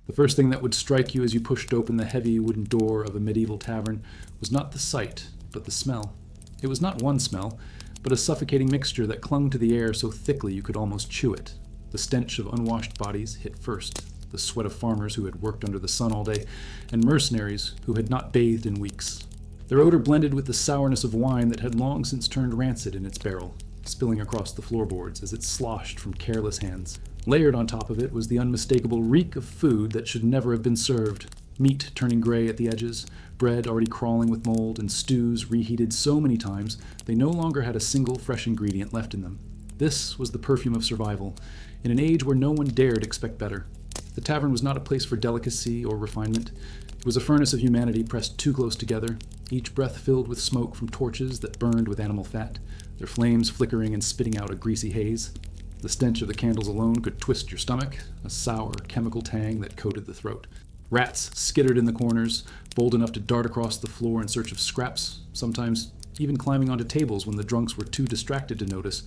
The first thing that would strike you as you pushed open the heavy wooden door of a medieval tavern was not the sight, but the smell. It was not one smell, but a suffocating mixture that clung to the air so thickly you could almost chew it. The stench of unwashed bodies hit first, the sweat of farmers who had worked under the sun all day, and mercenaries who had not bathed in weeks. Their odor blended with the sourness of wine that had long since turned rancid in its barrel, spilling across the floorboards as it sloshed from careless hands. Layered on top of it was the unmistakable reek of food that should never have been served. Meat turning gray at the edges, bread already crawling with mold, and stews reheated so many times they no longer had a single fresh ingredient left in them. This was the perfume of survival, in an age where no one dared expect better. The tavern was not a place for delicacy or refinement. It was a furnace of humanity pressed too close together, each breath filled with smoke from torches that burned with animal fat, their flames flickering and spitting out a greasy haze. The stench of the candles alone could twist your stomach, a sour, chemical tang that coated the throat. Rats skittered in the corners, bold enough to dart across the floor in search of scraps, sometimes even climbing onto tables when the drunks were too distracted to notice.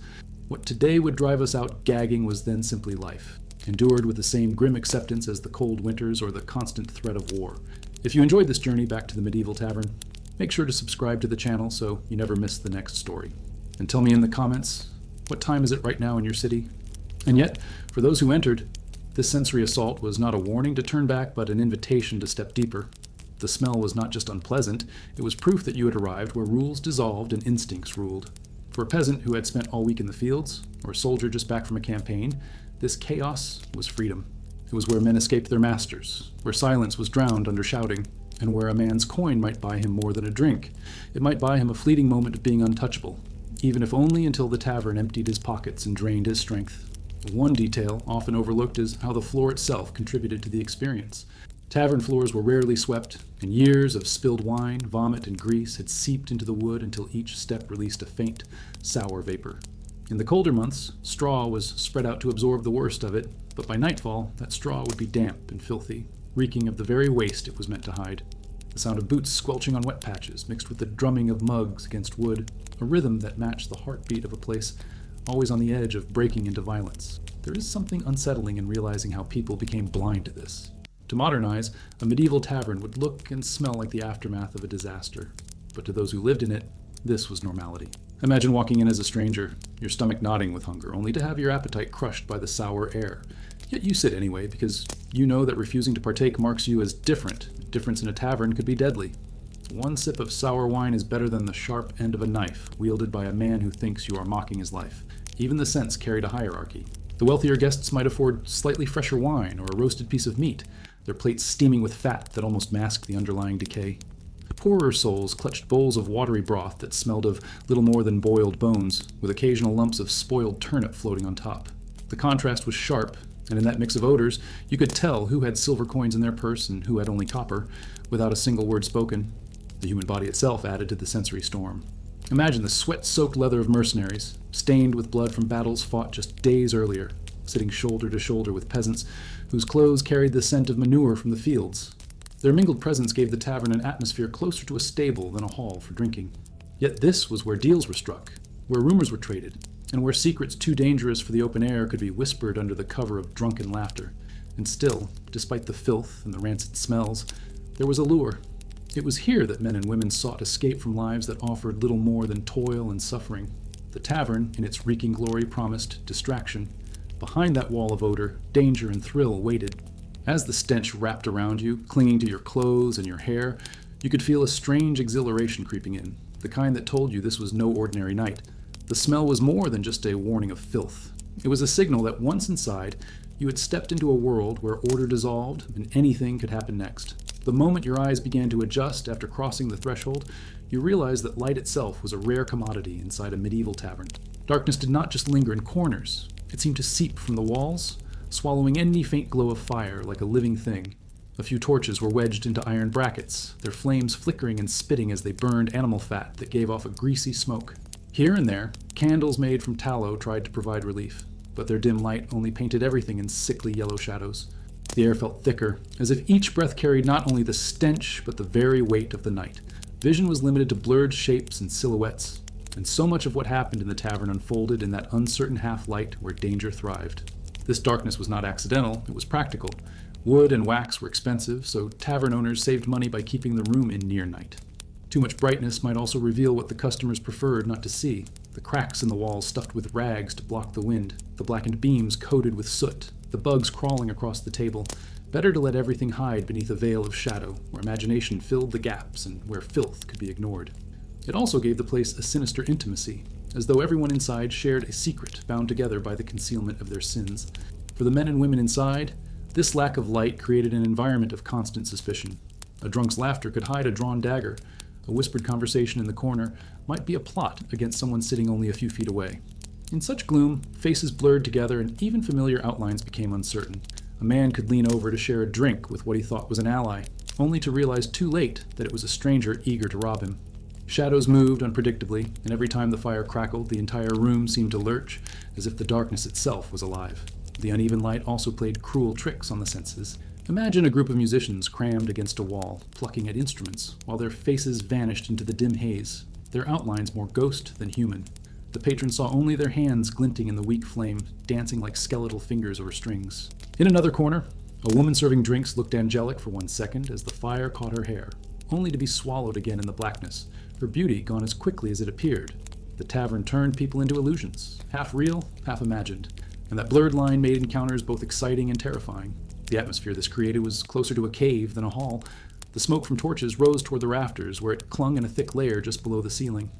What today would drive us out gagging was then simply life, endured with the same grim acceptance as the cold winters or the constant threat of war. If you enjoyed this journey back to the medieval tavern, make sure to subscribe to the channel so you never miss the next story. And tell me in the comments, what time is it right now in your city? And yet, for those who entered, this sensory assault was not a warning to turn back, but an invitation to step deeper. The smell was not just unpleasant, it was proof that you had arrived where rules dissolved and instincts ruled. For a peasant who had spent all week in the fields, or a soldier just back from a campaign, this chaos was freedom. It was where men escaped their masters, where silence was drowned under shouting, and where a man's coin might buy him more than a drink. It might buy him a fleeting moment of being untouchable, even if only until the tavern emptied his pockets and drained his strength. One detail, often overlooked, is how the floor itself contributed to the experience. Tavern floors were rarely swept, and years of spilled wine, vomit, and grease had seeped into the wood until each step released a faint, sour vapor. In the colder months, straw was spread out to absorb the worst of it, but by nightfall, that straw would be damp and filthy, reeking of the very waste it was meant to hide. The sound of boots squelching on wet patches mixed with the drumming of mugs against wood, a rhythm that matched the heartbeat of a place always on the edge of breaking into violence. There is something unsettling in realizing how people became blind to this. To modernize, a medieval tavern would look and smell like the aftermath of a disaster. But to those who lived in it, this was normality. Imagine walking in as a stranger, your stomach nodding with hunger, only to have your appetite crushed by the sour air. Yet you sit anyway, because you know that refusing to partake marks you as different. Difference in a tavern could be deadly. One sip of sour wine is better than the sharp end of a knife wielded by a man who thinks you are mocking his life. Even the scents carried a hierarchy. The wealthier guests might afford slightly fresher wine or a roasted piece of meat, their plates steaming with fat that almost masked the underlying decay. Poorer souls clutched bowls of watery broth that smelled of little more than boiled bones, with occasional lumps of spoiled turnip floating on top. The contrast was sharp, and in that mix of odors, you could tell who had silver coins in their purse and who had only copper, without a single word spoken. The human body itself added to the sensory storm. Imagine the sweat-soaked leather of mercenaries, stained with blood from battles fought just days earlier, sitting shoulder to shoulder with peasants whose clothes carried the scent of manure from the fields. Their mingled presence gave the tavern an atmosphere closer to a stable than a hall for drinking. Yet this was where deals were struck, where rumors were traded, and where secrets too dangerous for the open air could be whispered under the cover of drunken laughter. And still, despite the filth and the rancid smells, there was a lure. It was here that men and women sought escape from lives that offered little more than toil and suffering. The tavern, in its reeking glory, promised distraction. Behind that wall of odor, danger and thrill waited. As the stench wrapped around you, clinging to your clothes and your hair, you could feel a strange exhilaration creeping in, the kind that told you this was no ordinary night. The smell was more than just a warning of filth. It was a signal that once inside, you had stepped into a world where order dissolved and anything could happen next. The moment your eyes began to adjust after crossing the threshold, you realized that light itself was a rare commodity inside a medieval tavern. Darkness did not just linger in corners. It seemed to seep from the walls, swallowing any faint glow of fire like a living thing. A few torches were wedged into iron brackets, their flames flickering and spitting as they burned animal fat that gave off a greasy smoke. Here and there, candles made from tallow tried to provide relief, but their dim light only painted everything in sickly yellow shadows. The air felt thicker, as if each breath carried not only the stench, but the very weight of the night. Vision was limited to blurred shapes and silhouettes, and so much of what happened in the tavern unfolded in that uncertain half-light where danger thrived. This darkness was not accidental, it was practical. Wood and wax were expensive, so tavern owners saved money by keeping the room in near night. Too much brightness might also reveal what the customers preferred not to see: the cracks in the walls stuffed with rags to block the wind, the blackened beams coated with soot, the bugs crawling across the table. Better to let everything hide beneath a veil of shadow, where imagination filled the gaps and where filth could be ignored. It also gave the place a sinister intimacy, as though everyone inside shared a secret bound together by the concealment of their sins. For the men and women inside, this lack of light created an environment of constant suspicion. A drunk's laughter could hide a drawn dagger. A whispered conversation in the corner might be a plot against someone sitting only a few feet away. In such gloom, faces blurred together and even familiar outlines became uncertain. A man could lean over to share a drink with what he thought was an ally, only to realize too late that it was a stranger eager to rob him. Shadows moved unpredictably, and every time the fire crackled, the entire room seemed to lurch, as if the darkness itself was alive. The uneven light also played cruel tricks on the senses. Imagine a group of musicians crammed against a wall, plucking at instruments, while their faces vanished into the dim haze, their outlines more ghost than human. The patron saw only their hands glinting in the weak flame, dancing like skeletal fingers over strings. In another corner, a woman serving drinks looked angelic for 1 second as the fire caught her hair, only to be swallowed again in the blackness, her beauty gone as quickly as it appeared. The tavern turned people into illusions, half real, half imagined, and that blurred line made encounters both exciting and terrifying. The atmosphere this created was closer to a cave than a hall. The smoke from torches rose toward the rafters, where it clung in a thick layer just below the ceiling.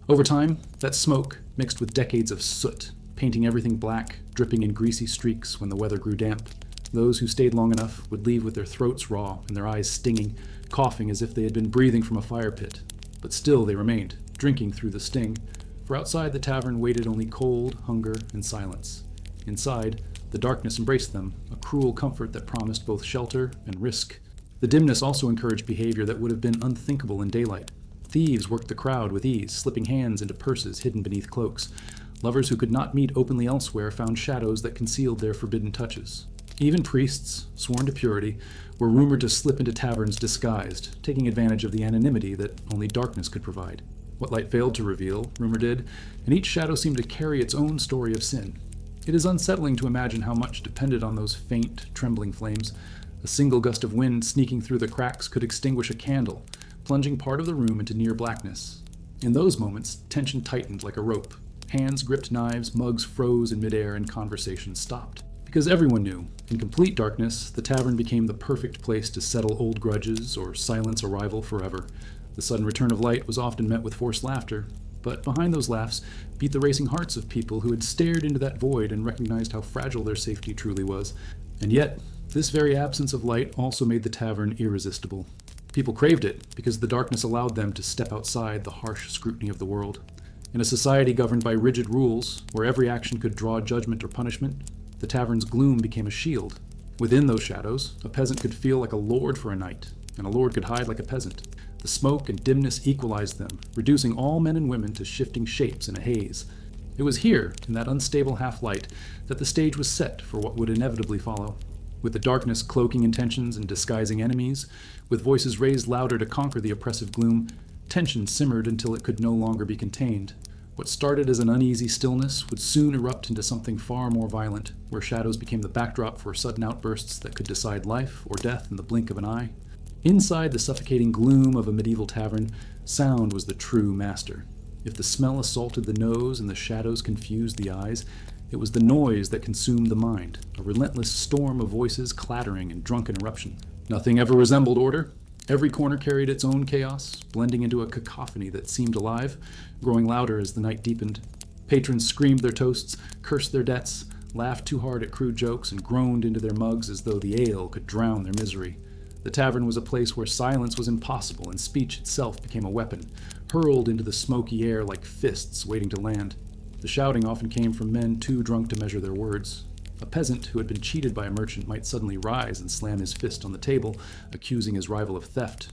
Over time, that smoke mixed with decades of soot, painting everything black, dripping in greasy streaks when the weather grew damp. Those who stayed long enough would leave with their throats raw and their eyes stinging, coughing as if they had been breathing from a fire pit. But still they remained, drinking through the sting, for outside the tavern waited only cold, hunger, and silence. Inside, the darkness embraced them, a cruel comfort that promised both shelter and risk. The dimness also encouraged behavior that would have been unthinkable in daylight. Thieves worked the crowd with ease, slipping hands into purses hidden beneath cloaks. Lovers who could not meet openly elsewhere found shadows that concealed their forbidden touches. Even priests, sworn to purity, were rumored to slip into taverns disguised, taking advantage of the anonymity that only darkness could provide. What light failed to reveal, rumor did, and each shadow seemed to carry its own story of sin. It is unsettling to imagine how much depended on those faint, trembling flames. A single gust of wind sneaking through the cracks could extinguish a candle, plunging part of the room into near blackness. In those moments, tension tightened like a rope. Hands gripped knives, mugs froze in midair, and conversation stopped. Because everyone knew, in complete darkness, the tavern became the perfect place to settle old grudges or silence a rival forever. The sudden return of light was often met with forced laughter, but behind those laughs beat the racing hearts of people who had stared into that void and recognized how fragile their safety truly was. And yet, this very absence of light also made the tavern irresistible. People craved it because the darkness allowed them to step outside the harsh scrutiny of the world. In a society governed by rigid rules, where every action could draw judgment or punishment, the tavern's gloom became a shield. Within those shadows, a peasant could feel like a lord for a night, and a lord could hide like a peasant. The smoke and dimness equalized them, reducing all men and women to shifting shapes in a haze. It was here, in that unstable half-light, that the stage was set for what would inevitably follow. With the darkness cloaking intentions and disguising enemies, with voices raised louder to conquer the oppressive gloom, tension simmered until it could no longer be contained. What started as an uneasy stillness would soon erupt into something far more violent, where shadows became the backdrop for sudden outbursts that could decide life or death in the blink of an eye. Inside the suffocating gloom of a medieval tavern, sound was the true master. If the smell assaulted the nose and the shadows confused the eyes, it was the noise that consumed the mind, a relentless storm of voices clattering in drunken eruption. Nothing ever resembled order. Every corner carried its own chaos, blending into a cacophony that seemed alive, growing louder as the night deepened. Patrons screamed their toasts, cursed their debts, laughed too hard at crude jokes, and groaned into their mugs as though the ale could drown their misery. The tavern was a place where silence was impossible and speech itself became a weapon, hurled into the smoky air like fists waiting to land. The shouting often came from men too drunk to measure their words. A peasant who had been cheated by a merchant might suddenly rise and slam his fist on the table, accusing his rival of theft.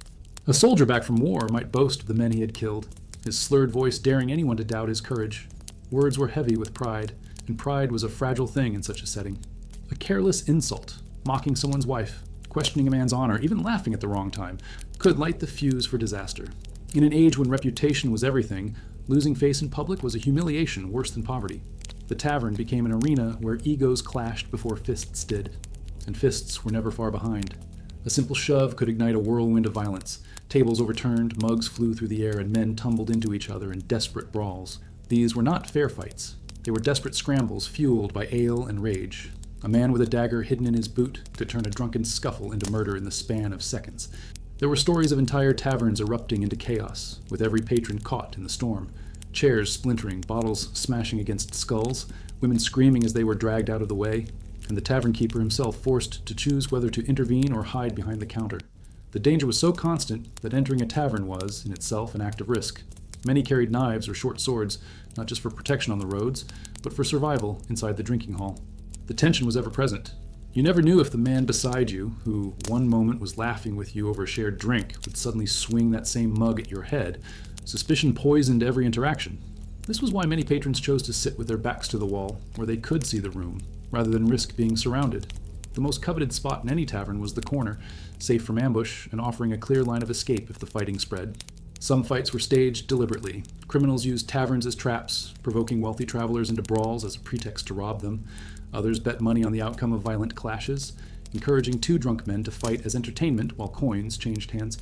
A soldier back from war might boast of the men he had killed, his slurred voice daring anyone to doubt his courage. Words were heavy with pride, and pride was a fragile thing in such a setting. A careless insult, mocking someone's wife, questioning a man's honor, even laughing at the wrong time, could light the fuse for disaster. In an age when reputation was everything, losing face in public was a humiliation worse than poverty. The tavern became an arena where egos clashed before fists did. and fists were never far behind. A simple shove could ignite a whirlwind of violence. Tables overturned, mugs flew through the air, and men tumbled into each other in desperate brawls. These were not fair fights. They were desperate scrambles fueled by ale and rage. A man with a dagger hidden in his boot could turn a drunken scuffle into murder in the span of seconds. There were stories of entire taverns erupting into chaos, with every patron caught in the storm. Chairs splintering, bottles smashing against skulls, women screaming as they were dragged out of the way, and the tavern keeper himself forced to choose whether to intervene or hide behind the counter. The danger was so constant that entering a tavern was, in itself, an act of risk. Many carried knives or short swords, not just for protection on the roads, but for survival inside the drinking hall. The tension was ever present. You never knew if the man beside you, who one moment was laughing with you over a shared drink, would suddenly swing that same mug at your head. Suspicion poisoned every interaction. This was why many patrons chose to sit with their backs to the wall, where they could see the room, rather than risk being surrounded. The most coveted spot in any tavern was the corner, safe from ambush and offering a clear line of escape if the fighting spread. Some fights were staged deliberately. Criminals used taverns as traps, provoking wealthy travelers into brawls as a pretext to rob them. Others bet money on the outcome of violent clashes, encouraging two drunk men to fight as entertainment while coins changed hands.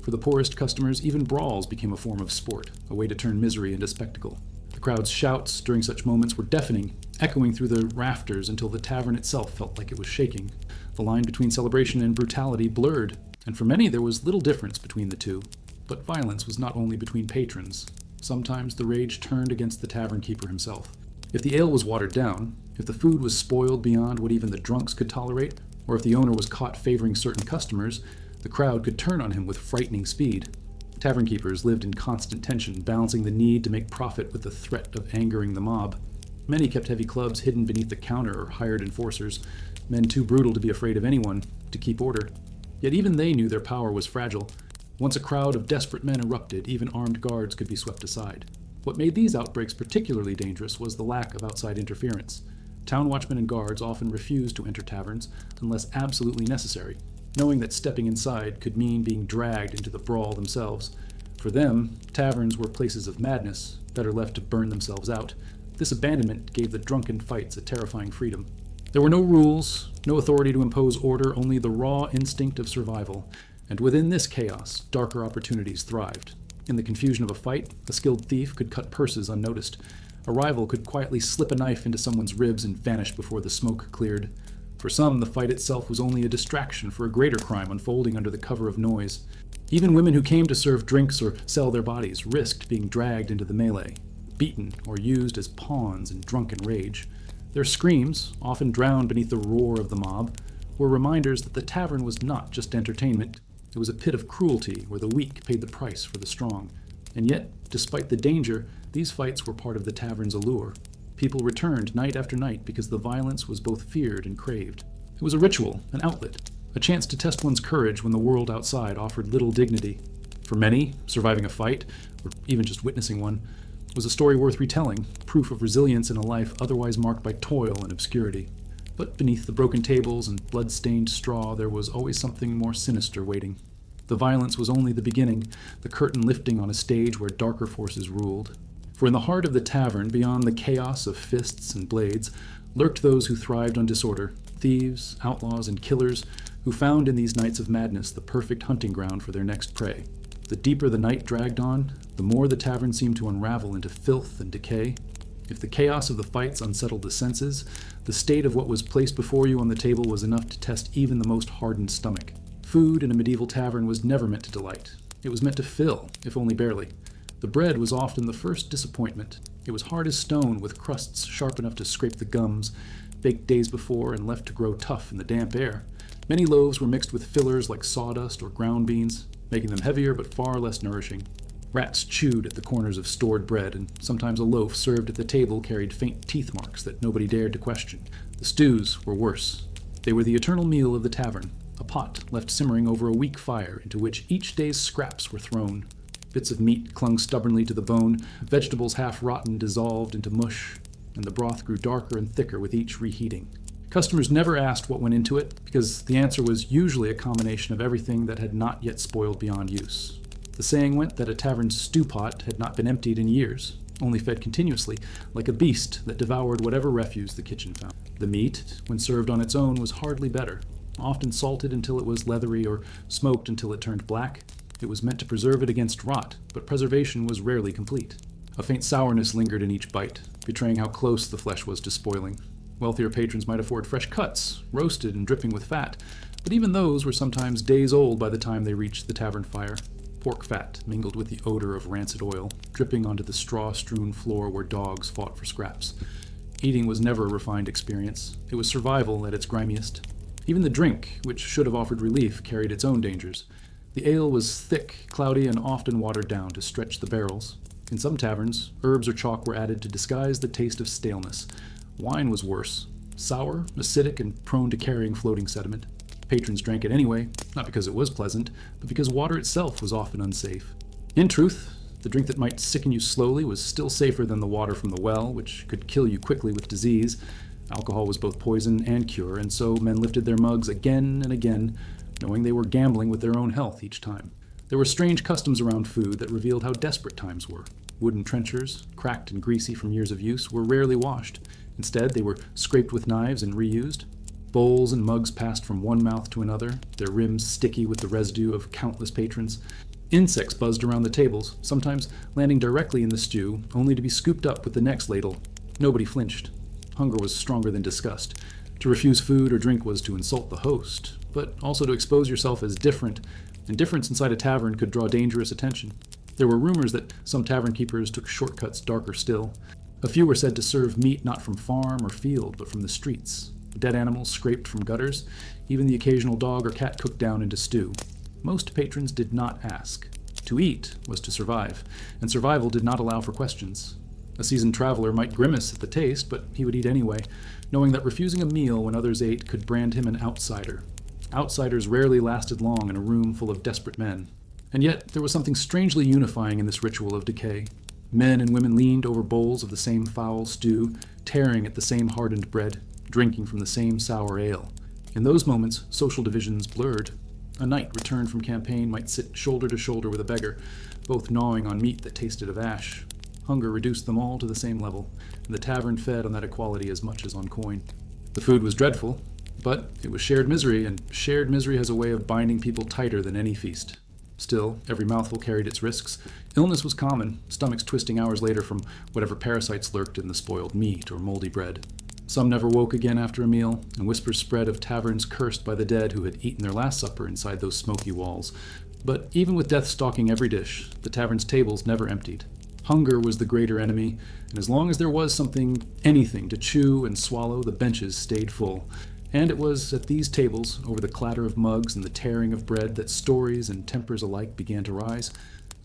For the poorest customers, even brawls became a form of sport, a way to turn misery into spectacle. The crowd's shouts during such moments were deafening, echoing through the rafters until the tavern itself felt like it was shaking. The line between celebration and brutality blurred, and for many there was little difference between the two. But violence was not only between patrons. Sometimes the rage turned against the tavern keeper himself. If the ale was watered down, if the food was spoiled beyond what even the drunks could tolerate, or if the owner was caught favoring certain customers, the crowd could turn on him with frightening speed. Tavern keepers lived in constant tension, balancing the need to make profit with the threat of angering the mob. Many kept heavy clubs hidden beneath the counter or hired enforcers, men too brutal to be afraid of anyone, to keep order. Yet even they knew their power was fragile. Once a crowd of desperate men erupted, even armed guards could be swept aside. What made these outbreaks particularly dangerous was the lack of outside interference. Town watchmen and guards often refused to enter taverns unless absolutely necessary, knowing that stepping inside could mean being dragged into the brawl themselves. For them, taverns were places of madness, better left to burn themselves out. This abandonment gave the drunken fights a terrifying freedom. There were no rules, no authority to impose order, only the raw instinct of survival. And within this chaos, darker opportunities thrived. In the confusion of a fight, a skilled thief could cut purses unnoticed. A rival could quietly slip a knife into someone's ribs and vanish before the smoke cleared. For some, the fight itself was only a distraction for a greater crime unfolding under the cover of noise. Even women who came to serve drinks or sell their bodies risked being dragged into the melee, beaten or used as pawns in drunken rage. Their screams, often drowned beneath the roar of the mob, were reminders that the tavern was not just entertainment. It was a pit of cruelty where the weak paid the price for the strong. And yet, despite the danger, these fights were part of the tavern's allure. People returned night after night because the violence was both feared and craved. It was a ritual, an outlet, a chance to test one's courage when the world outside offered little dignity. For many, surviving a fight, or even just witnessing one, was a story worth retelling, proof of resilience in a life otherwise marked by toil and obscurity. But beneath the broken tables and blood-stained straw, there was always something more sinister waiting. The violence was only the beginning, the curtain lifting on a stage where darker forces ruled. For in the heart of the tavern, beyond the chaos of fists and blades, lurked those who thrived on disorder, thieves, outlaws, and killers, who found in these nights of madness the perfect hunting ground for their next prey. The deeper the night dragged on, the more the tavern seemed to unravel into filth and decay. If the chaos of the fights unsettled the senses, the state of what was placed before you on the table was enough to test even the most hardened stomach. Food in a medieval tavern was never meant to delight. It was meant to fill, if only barely. The bread was often the first disappointment. It was hard as stone, with crusts sharp enough to scrape the gums, baked days before and left to grow tough in the damp air. Many loaves were mixed with fillers like sawdust or ground beans, making them heavier but far less nourishing. Rats chewed at the corners of stored bread, and sometimes a loaf served at the table carried faint teeth marks that nobody dared to question. The stews were worse. They were the eternal meal of the tavern, a pot left simmering over a weak fire into which each day's scraps were thrown. Bits of meat clung stubbornly to the bone, vegetables half rotten dissolved into mush, and the broth grew darker and thicker with each reheating. Customers never asked what went into it, because the answer was usually a combination of everything that had not yet spoiled beyond use. The saying went that a tavern's stew pot had not been emptied in years, only fed continuously, like a beast that devoured whatever refuse the kitchen found. The meat, when served on its own, was hardly better. often salted until it was leathery or smoked until it turned black. It was meant to preserve it against rot, but preservation was rarely complete. A faint sourness lingered in each bite, betraying how close the flesh was to spoiling. Wealthier patrons might afford fresh cuts, roasted and dripping with fat, but even those were sometimes days old by the time they reached the tavern fire. Pork fat mingled with the odor of rancid oil, dripping onto the straw-strewn floor where dogs fought for scraps. Eating was never a refined experience. It was survival at its grimiest. Even the drink, which should have offered relief, carried its own dangers. The ale was thick, cloudy, and often watered down to stretch the barrels. In some taverns, herbs or chalk were added to disguise the taste of staleness. Wine was worse, sour, acidic, and prone to carrying floating sediment. Patrons drank it anyway, not because it was pleasant, but because water itself was often unsafe. In truth, the drink that might sicken you slowly was still safer than the water from the well, which could kill you quickly with disease. Alcohol was both poison and cure, and so men lifted their mugs again and again, knowing they were gambling with their own health each time. There were strange customs around food that revealed how desperate times were. Wooden trenchers, cracked and greasy from years of use, were rarely washed. Instead, they were scraped with knives and reused. Bowls and mugs passed from one mouth to another, their rims sticky with the residue of countless patrons. Insects buzzed around the tables, sometimes landing directly in the stew, only to be scooped up with the next ladle. Nobody flinched. Hunger was stronger than disgust. To refuse food or drink was to insult the host, but also to expose yourself as different, and difference inside a tavern could draw dangerous attention. There were rumors that some tavern keepers took shortcuts darker still. A few were said to serve meat not from farm or field, but from the streets. Dead animals scraped from gutters, even the occasional dog or cat cooked down into stew. Most patrons did not ask. To eat was to survive, and survival did not allow for questions. A seasoned traveler might grimace at the taste, but he would eat anyway, knowing that refusing a meal when others ate could brand him an outsider. Outsiders rarely lasted long in a room full of desperate men. And yet, there was something strangely unifying in this ritual of decay. Men and women leaned over bowls of the same foul stew, tearing at the same hardened bread, drinking from the same sour ale. In those moments, social divisions blurred. A knight returned from campaign might sit shoulder to shoulder with a beggar, both gnawing on meat that tasted of ash. Hunger reduced them all to the same level, and the tavern fed on that equality as much as on coin. The food was dreadful, but it was shared misery, and shared misery has a way of binding people tighter than any feast. Still, every mouthful carried its risks. Illness was common, stomachs twisting hours later from whatever parasites lurked in the spoiled meat or moldy bread. Some never woke again after a meal, and whispers spread of taverns cursed by the dead who had eaten their last supper inside those smoky walls. But even with death stalking every dish, the tavern's tables never emptied. Hunger was the greater enemy, and as long as there was anything to chew and swallow, the benches stayed full. And it was at these tables, over the clatter of mugs and the tearing of bread, that stories and tempers alike began to rise.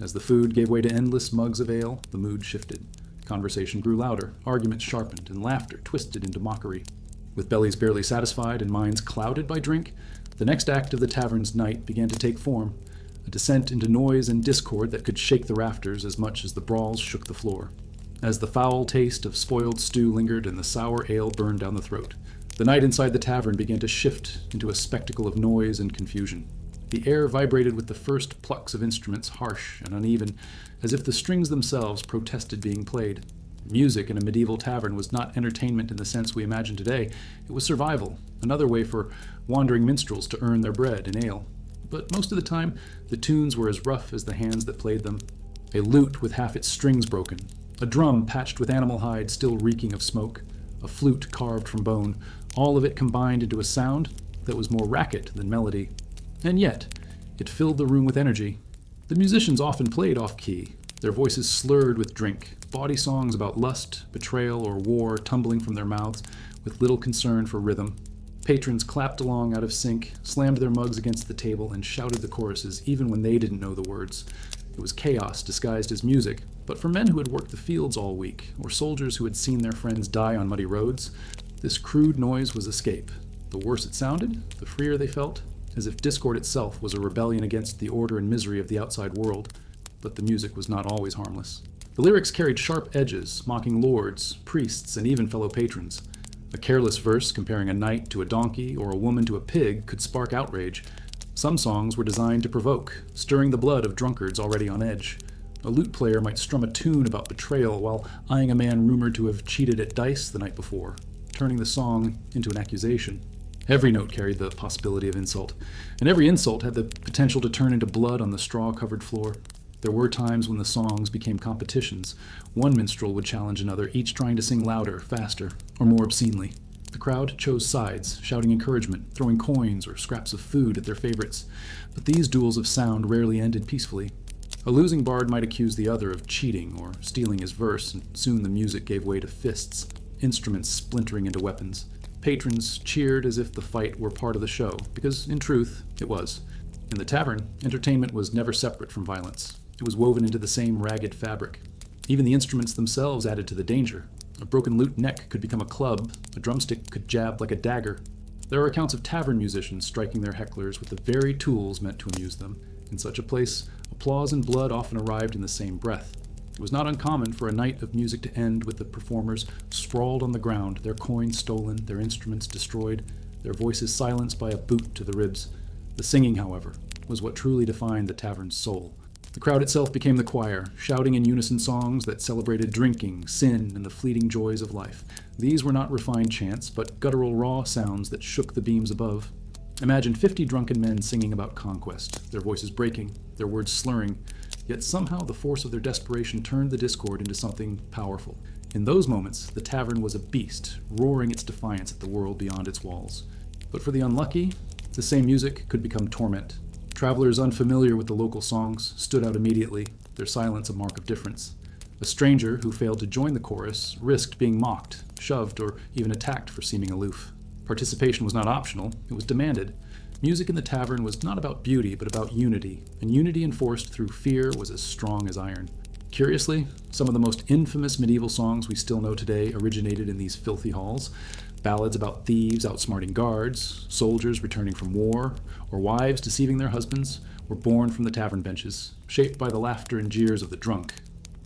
As the food gave way to endless mugs of ale, the mood shifted. Conversation grew louder, arguments sharpened, and laughter twisted into mockery. With bellies barely satisfied and minds clouded by drink, the next act of the tavern's night began to take form, a descent into noise and discord that could shake the rafters as much as the brawls shook the floor. As the foul taste of spoiled stew lingered and the sour ale burned down the throat, the night inside the tavern began to shift into a spectacle of noise and confusion. The air vibrated with the first plucks of instruments, harsh and uneven, as if the strings themselves protested being played. Music in a medieval tavern was not entertainment in the sense we imagine today. It was survival, another way for wandering minstrels to earn their bread in ale. But most of the time, the tunes were as rough as the hands that played them. A lute with half its strings broken, a drum patched with animal hide still reeking of smoke, a flute carved from bone, all of it combined into a sound that was more racket than melody. And yet, it filled the room with energy. The musicians often played off-key, their voices slurred with drink, bawdy songs about lust, betrayal, or war tumbling from their mouths with little concern for rhythm. Patrons clapped along out of sync, slammed their mugs against the table, and shouted the choruses even when they didn't know the words. It was chaos disguised as music, but for men who had worked the fields all week, or soldiers who had seen their friends die on muddy roads, this crude noise was escape. The worse it sounded, the freer they felt, as if discord itself was a rebellion against the order and misery of the outside world. But the music was not always harmless. The lyrics carried sharp edges, mocking lords, priests, and even fellow patrons. A careless verse comparing a knight to a donkey or a woman to a pig could spark outrage. Some songs were designed to provoke, stirring the blood of drunkards already on edge. A lute player might strum a tune about betrayal while eyeing a man rumored to have cheated at dice the night before, turning the song into an accusation. Every note carried the possibility of insult, and every insult had the potential to turn into blood on the straw-covered floor. There were times when the songs became competitions. One minstrel would challenge another, each trying to sing louder, faster, or more obscenely. The crowd chose sides, shouting encouragement, throwing coins or scraps of food at their favorites. But these duels of sound rarely ended peacefully. A losing bard might accuse the other of cheating or stealing his verse, and soon the music gave way to fists, instruments splintering into weapons. Patrons cheered as if the fight were part of the show, because, in truth, it was. In the tavern, entertainment was never separate from violence. It was woven into the same ragged fabric. Even the instruments themselves added to the danger. A broken lute neck could become a club, a drumstick could jab like a dagger. There are accounts of tavern musicians striking their hecklers with the very tools meant to amuse them. In such a place, applause and blood often arrived in the same breath. It was not uncommon for a night of music to end with the performers sprawled on the ground, their coins stolen, their instruments destroyed, their voices silenced by a boot to the ribs. The singing, however, was what truly defined the tavern's soul. The crowd itself became the choir, shouting in unison songs that celebrated drinking, sin, and the fleeting joys of life. These were not refined chants, but guttural raw sounds that shook the beams above. Imagine 50 drunken men singing about conquest, their voices breaking, their words slurring, yet somehow the force of their desperation turned the discord into something powerful. In those moments, the tavern was a beast, roaring its defiance at the world beyond its walls. But for the unlucky, the same music could become torment. Travelers unfamiliar with the local songs stood out immediately, their silence a mark of difference. A stranger who failed to join the chorus risked being mocked, shoved, or even attacked for seeming aloof. Participation was not optional, it was demanded. Music in the tavern was not about beauty, but about unity, and unity enforced through fear was as strong as iron. Curiously, some of the most infamous medieval songs we still know today originated in these filthy halls. Ballads about thieves outsmarting guards, soldiers returning from war, or wives deceiving their husbands were born from the tavern benches, shaped by the laughter and jeers of the drunk.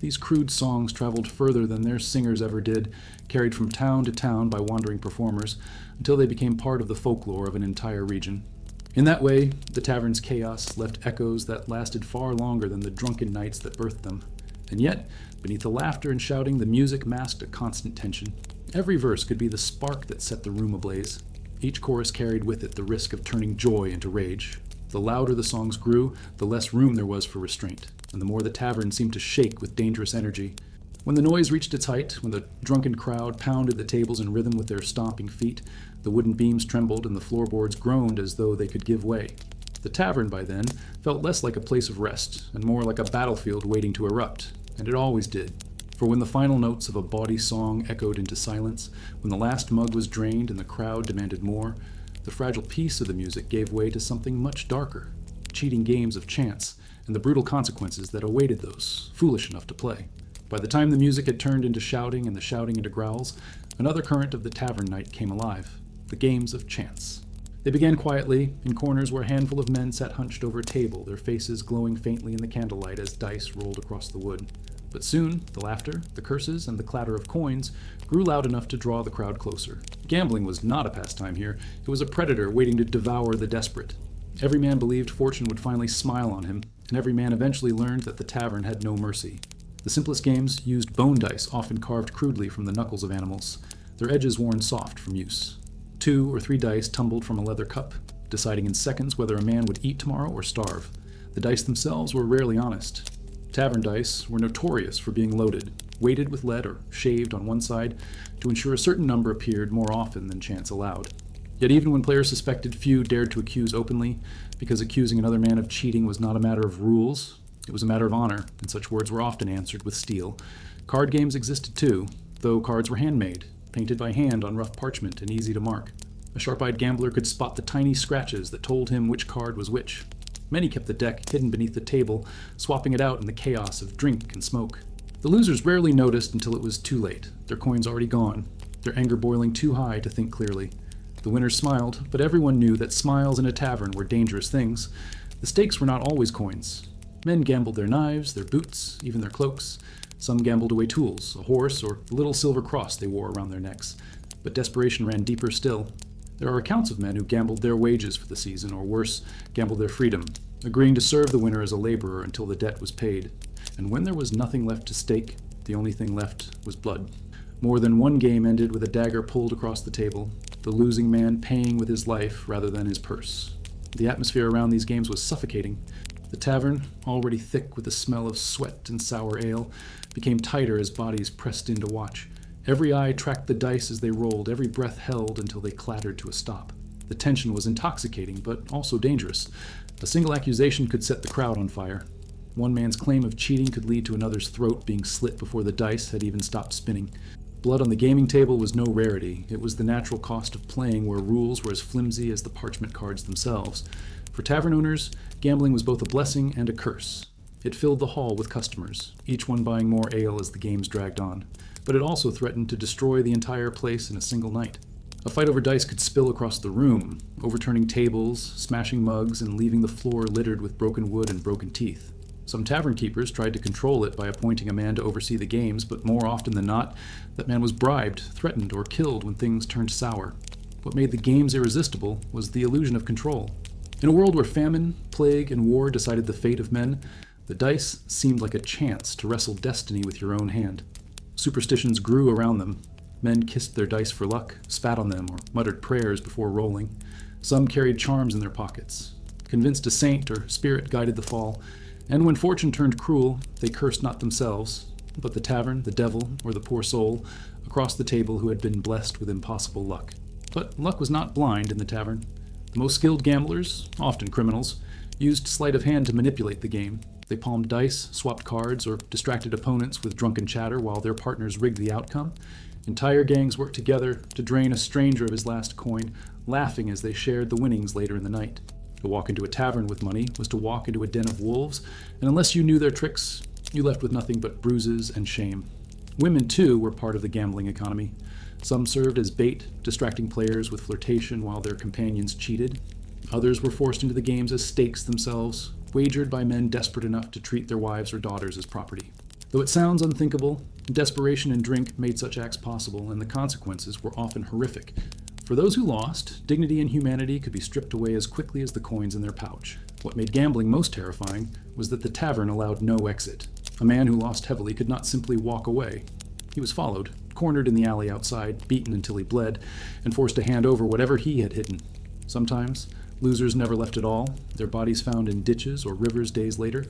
These crude songs traveled further than their singers ever did, carried from town to town by wandering performers, until they became part of the folklore of an entire region. In that way, the tavern's chaos left echoes that lasted far longer than the drunken nights that birthed them. And yet, beneath the laughter and shouting, the music masked a constant tension. Every verse could be the spark that set the room ablaze. Each chorus carried with it the risk of turning joy into rage. The louder the songs grew, the less room there was for restraint, and the more the tavern seemed to shake with dangerous energy. When the noise reached its height, when the drunken crowd pounded the tables in rhythm with their stomping feet, the wooden beams trembled and the floorboards groaned as though they could give way. The tavern, by then, felt less like a place of rest, and more like a battlefield waiting to erupt, and it always did. For when the final notes of a bawdy song echoed into silence, when the last mug was drained and the crowd demanded more, the fragile peace of the music gave way to something much darker, cheating games of chance, and the brutal consequences that awaited those foolish enough to play. By the time the music had turned into shouting and the shouting into growls, another current of the tavern night came alive, the games of chance. They began quietly, in corners where a handful of men sat hunched over a table, their faces glowing faintly in the candlelight as dice rolled across the wood. But soon, the laughter, the curses, and the clatter of coins grew loud enough to draw the crowd closer. Gambling was not a pastime here, it was a predator waiting to devour the desperate. Every man believed fortune would finally smile on him, and every man eventually learned that the tavern had no mercy. The simplest games used bone dice, often carved crudely from the knuckles of animals, their edges worn soft from use. 2 or 3 dice tumbled from a leather cup, deciding in seconds whether a man would eat tomorrow or starve. The dice themselves were rarely honest. Tavern dice were notorious for being loaded, weighted with lead or shaved on one side to ensure a certain number appeared more often than chance allowed. Yet even when players suspected, few dared to accuse openly, because accusing another man of cheating was not a matter of rules, it was a matter of honor, and such words were often answered with steel. Card games existed too, though cards were handmade, painted by hand on rough parchment and easy to mark. A sharp-eyed gambler could spot the tiny scratches that told him which card was which. Many kept the deck hidden beneath the table, swapping it out in the chaos of drink and smoke. The losers rarely noticed until it was too late, their coins already gone, their anger boiling too high to think clearly. The winners smiled, but everyone knew that smiles in a tavern were dangerous things. The stakes were not always coins. Men gambled their knives, their boots, even their cloaks. Some gambled away tools, a horse, or the little silver cross they wore around their necks. But desperation ran deeper still. There are accounts of men who gambled their wages for the season, or worse, gambled their freedom, agreeing to serve the winner as a laborer until the debt was paid. And when there was nothing left to stake, the only thing left was blood. More than one game ended with a dagger pulled across the table. the losing man paying with his life rather than his purse. The atmosphere around these games was suffocating. The tavern, already thick with the smell of sweat and sour ale, became tighter as bodies pressed in to watch. Every eye tracked the dice as they rolled, every breath held until they clattered to a stop. The tension was intoxicating, but also dangerous. A single accusation could set the crowd on fire. One man's claim of cheating could lead to another's throat being slit before the dice had even stopped spinning. Blood on the gaming table was no rarity. It was the natural cost of playing where rules were as flimsy as the parchment cards themselves. For tavern owners, gambling was both a blessing and a curse. It filled the hall with customers, each one buying more ale as the games dragged on. But it also threatened to destroy the entire place in a single night. A fight over dice could spill across the room, overturning tables, smashing mugs, and leaving the floor littered with broken wood and broken teeth. Some tavern keepers tried to control it by appointing a man to oversee the games, but more often than not, that man was bribed, threatened, or killed when things turned sour. What made the games irresistible was the illusion of control. In a world where famine, plague, and war decided the fate of men, the dice seemed like a chance to wrestle destiny with your own hand. Superstitions grew around them. Men kissed their dice for luck, spat on them, or muttered prayers before rolling. Some carried charms in their pockets. Convinced a saint or spirit guided the fall, and when fortune turned cruel, they cursed not themselves, but the tavern, the devil, or the poor soul across the table who had been blessed with impossible luck. But luck was not blind in the tavern. The most skilled gamblers, often criminals, used sleight of hand to manipulate the game. They palmed dice, swapped cards, or distracted opponents with drunken chatter while their partners rigged the outcome. Entire gangs worked together to drain a stranger of his last coin, laughing as they shared the winnings later in the night. To walk into a tavern with money was to walk into a den of wolves, and unless you knew their tricks, you left with nothing but bruises and shame. Women, too, were part of the gambling economy. Some served as bait, distracting players with flirtation while their companions cheated. Others were forced into the games as stakes themselves, wagered by men desperate enough to treat their wives or daughters as property. Though it sounds unthinkable, desperation and drink made such acts possible, and the consequences were often horrific. For those who lost, dignity and humanity could be stripped away as quickly as the coins in their pouch. What made gambling most terrifying was that the tavern allowed no exit. A man who lost heavily could not simply walk away. He was followed, cornered in the alley outside, beaten until he bled, and forced to hand over whatever he had hidden. Sometimes, losers never left at all, their bodies found in ditches or rivers days later.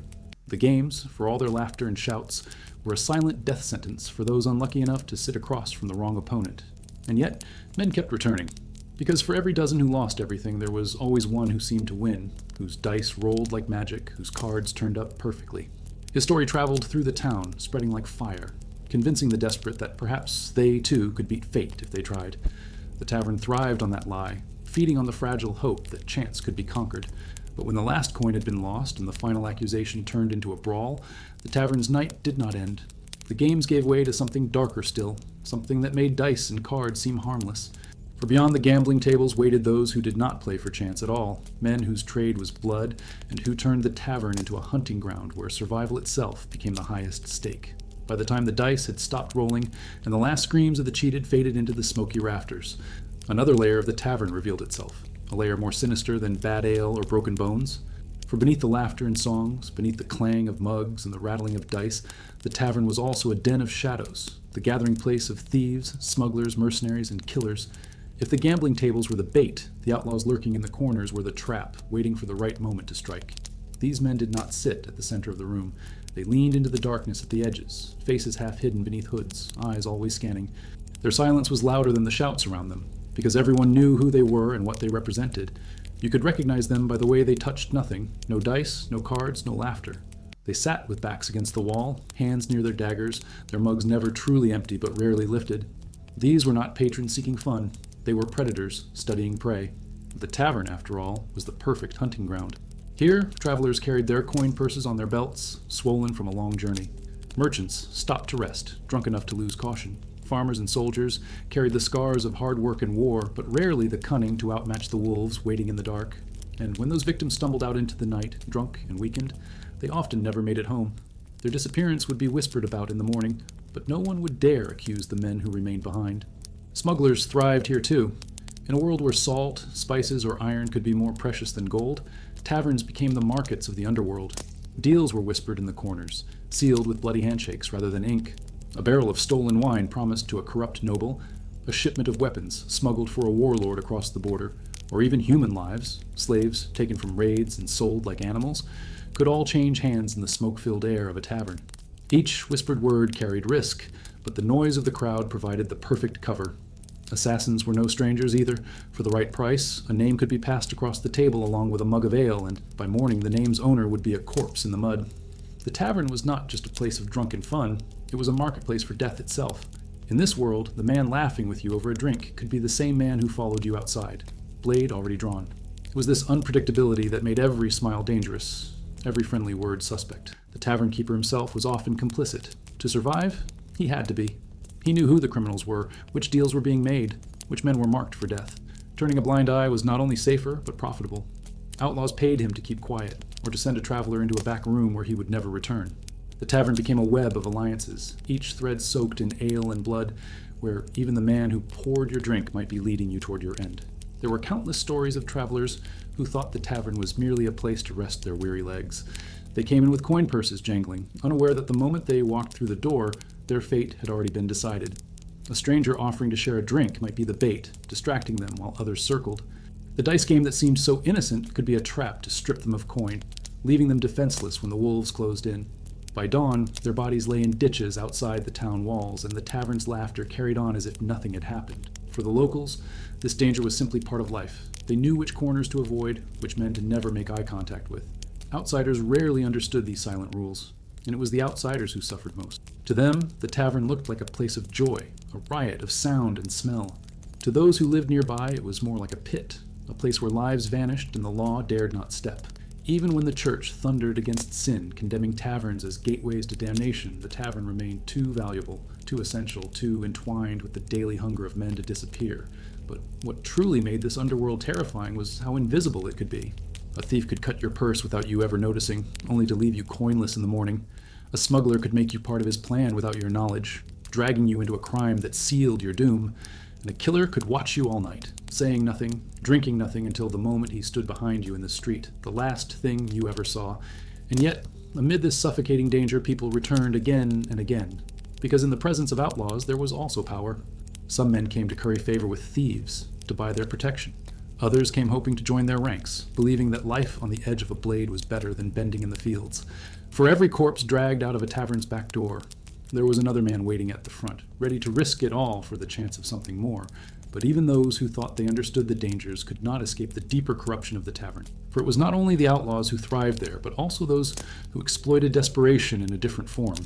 The games, for all their laughter and shouts, were a silent death sentence for those unlucky enough to sit across from the wrong opponent. And yet, men kept returning. Because for every dozen who lost everything, there was always one who seemed to win, whose dice rolled like magic, whose cards turned up perfectly. His story traveled through the town, spreading like fire, convincing the desperate that perhaps they, too, could beat fate if they tried. The tavern thrived on that lie, feeding on the fragile hope that chance could be conquered. But when the last coin had been lost and the final accusation turned into a brawl, the tavern's night did not end. The games gave way to something darker still, something that made dice and cards seem harmless. For beyond the gambling tables waited those who did not play for chance at all, men whose trade was blood, and who turned the tavern into a hunting ground where survival itself became the highest stake. By the time the dice had stopped rolling, and the last screams of the cheated faded into the smoky rafters, another layer of the tavern revealed itself, a layer more sinister than bad ale or broken bones. For beneath the laughter and songs, beneath the clang of mugs and the rattling of dice, the tavern was also a den of shadows, the gathering place of thieves, smugglers, mercenaries, and killers. If the gambling tables were the bait, the outlaws lurking in the corners were the trap, waiting for the right moment to strike. These men did not sit at the center of the room. They leaned into the darkness at the edges, faces half hidden beneath hoods, eyes always scanning. Their silence was louder than the shouts around them, because everyone knew who they were and what they represented. You could recognize them by the way they touched nothing, no dice, no cards, no laughter. They sat with backs against the wall, hands near their daggers, their mugs never truly empty but rarely lifted. These were not patrons seeking fun. They were predators studying prey. The tavern, after all, was the perfect hunting ground. Here, travelers carried their coin purses on their belts, swollen from a long journey. Merchants stopped to rest, drunk enough to lose caution. Farmers and soldiers carried the scars of hard work and war, but rarely the cunning to outmatch the wolves waiting in the dark. And when those victims stumbled out into the night, drunk and weakened, they often never made it home. Their disappearance would be whispered about in the morning, but no one would dare accuse the men who remained behind. Smugglers thrived here too. In a world where salt, spices, or iron could be more precious than gold, taverns became the markets of the underworld. Deals were whispered in the corners, sealed with bloody handshakes rather than ink. A barrel of stolen wine promised to a corrupt noble a shipment of weapons smuggled for a warlord across the border, or even human lives, slaves taken from raids and sold like animals, could all change hands in the smoke-filled air of a tavern. Each whispered word carried risk, but the noise of the crowd provided the perfect cover. Assassins were no strangers either. For the right price, a name could be passed across the table along with a mug of ale, and by morning the name's owner would be a corpse in the mud. The tavern was not just a place of drunken fun, it was a marketplace for death itself. In this world, the man laughing with you over a drink could be the same man who followed you outside, blade already drawn. It was this unpredictability that made every smile dangerous, every friendly word suspect. The tavern keeper himself was often complicit. To survive, he had to be. He knew who the criminals were, which deals were being made, which men were marked for death. Turning a blind eye was not only safer, but profitable. Outlaws paid him to keep quiet, or to send a traveler into a back room where he would never return. The tavern became a web of alliances, each thread soaked in ale and blood, where even the man who poured your drink might be leading you toward your end. There were countless stories of travelers who thought the tavern was merely a place to rest their weary legs. They came in with coin purses jangling, unaware that the moment they walked through the door, their fate had already been decided. A stranger offering to share a drink might be the bait, distracting them while others circled. The dice game that seemed so innocent could be a trap to strip them of coin, leaving them defenseless when the wolves closed in. By dawn, their bodies lay in ditches outside the town walls, and the tavern's laughter carried on as if nothing had happened. For the locals, this danger was simply part of life. They knew which corners to avoid, which men to never make eye contact with. Outsiders rarely understood these silent rules, and it was the outsiders who suffered most. To them, the tavern looked like a place of joy, a riot of sound and smell. To those who lived nearby, it was more like a pit, a place where lives vanished and the law dared not step. Even when the church thundered against sin, condemning taverns as gateways to damnation, the tavern remained too valuable, too essential, too entwined with the daily hunger of men to disappear. But what truly made this underworld terrifying was how invisible it could be. A thief could cut your purse without you ever noticing, only to leave you coinless in the morning. A smuggler could make you part of his plan without your knowledge, dragging you into a crime that sealed your doom. And a killer could watch you all night, saying nothing, drinking nothing until the moment he stood behind you in the street, the last thing you ever saw. And yet, amid this suffocating danger, people returned again and again, because in the presence of outlaws there was also power. Some men came to curry favor with thieves, to buy their protection. Others came hoping to join their ranks, believing that life on the edge of a blade was better than bending in the fields. For every corpse dragged out of a tavern's back door, there was another man waiting at the front, ready to risk it all for the chance of something more. But even those who thought they understood the dangers could not escape the deeper corruption of the tavern. For it was not only the outlaws who thrived there, but also those who exploited desperation in a different form.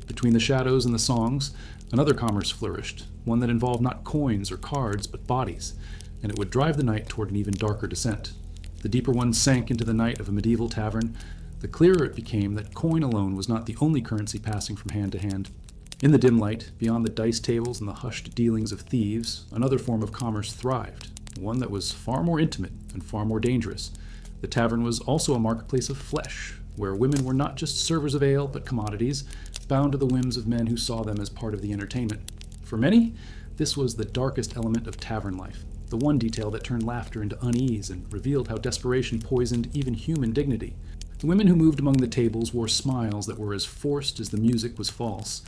Between the shadows and the songs, another commerce flourished, one that involved not coins or cards, but bodies, and it would drive the night toward an even darker descent. The deeper one sank into the night of a medieval tavern, the clearer it became that coin alone was not the only currency passing from hand to hand. In the dim light, beyond the dice tables and the hushed dealings of thieves, another form of commerce thrived, one that was far more intimate and far more dangerous. The tavern was also a marketplace of flesh, where women were not just servers of ale, but commodities, bound to the whims of men who saw them as part of the entertainment. For many, this was the darkest element of tavern life, the one detail that turned laughter into unease and revealed how desperation poisoned even human dignity. The women who moved among the tables wore smiles that were as forced as the music was false.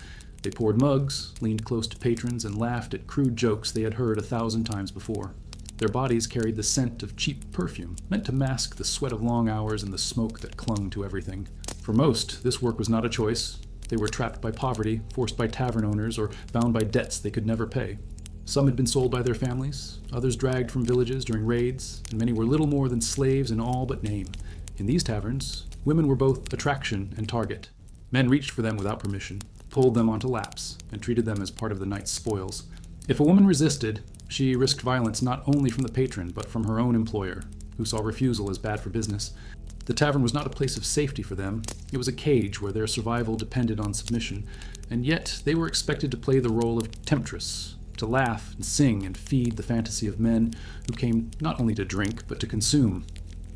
They poured mugs, leaned close to patrons, and laughed at crude jokes they had heard 1,000 times before. Their bodies carried the scent of cheap perfume, meant to mask the sweat of long hours and the smoke that clung to everything. For most, this work was not a choice. They were trapped by poverty, forced by tavern owners, or bound by debts they could never pay. Some had been sold by their families, others dragged from villages during raids, and many were little more than slaves in all but name. In these taverns, women were both attraction and target. Men reached for them without permission, pulled them onto laps, and treated them as part of the night's spoils. If a woman resisted, she risked violence not only from the patron, but from her own employer, who saw refusal as bad for business. The tavern was not a place of safety for them. It was a cage where their survival depended on submission, and yet they were expected to play the role of temptress, to laugh and sing and feed the fantasy of men who came not only to drink, but to consume.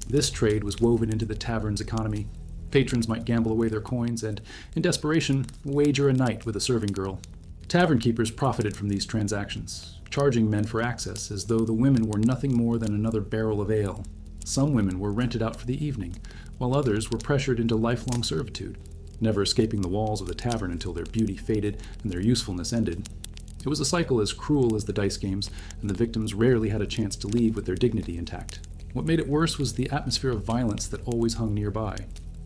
This trade was woven into the tavern's economy. Patrons might gamble away their coins and, in desperation, wager a night with a serving girl. Tavern keepers profited from these transactions, charging men for access as though the women were nothing more than another barrel of ale. Some women were rented out for the evening, while others were pressured into lifelong servitude, never escaping the walls of the tavern until their beauty faded and their usefulness ended. It was a cycle as cruel as the dice games, and the victims rarely had a chance to leave with their dignity intact. What made it worse was the atmosphere of violence that always hung nearby.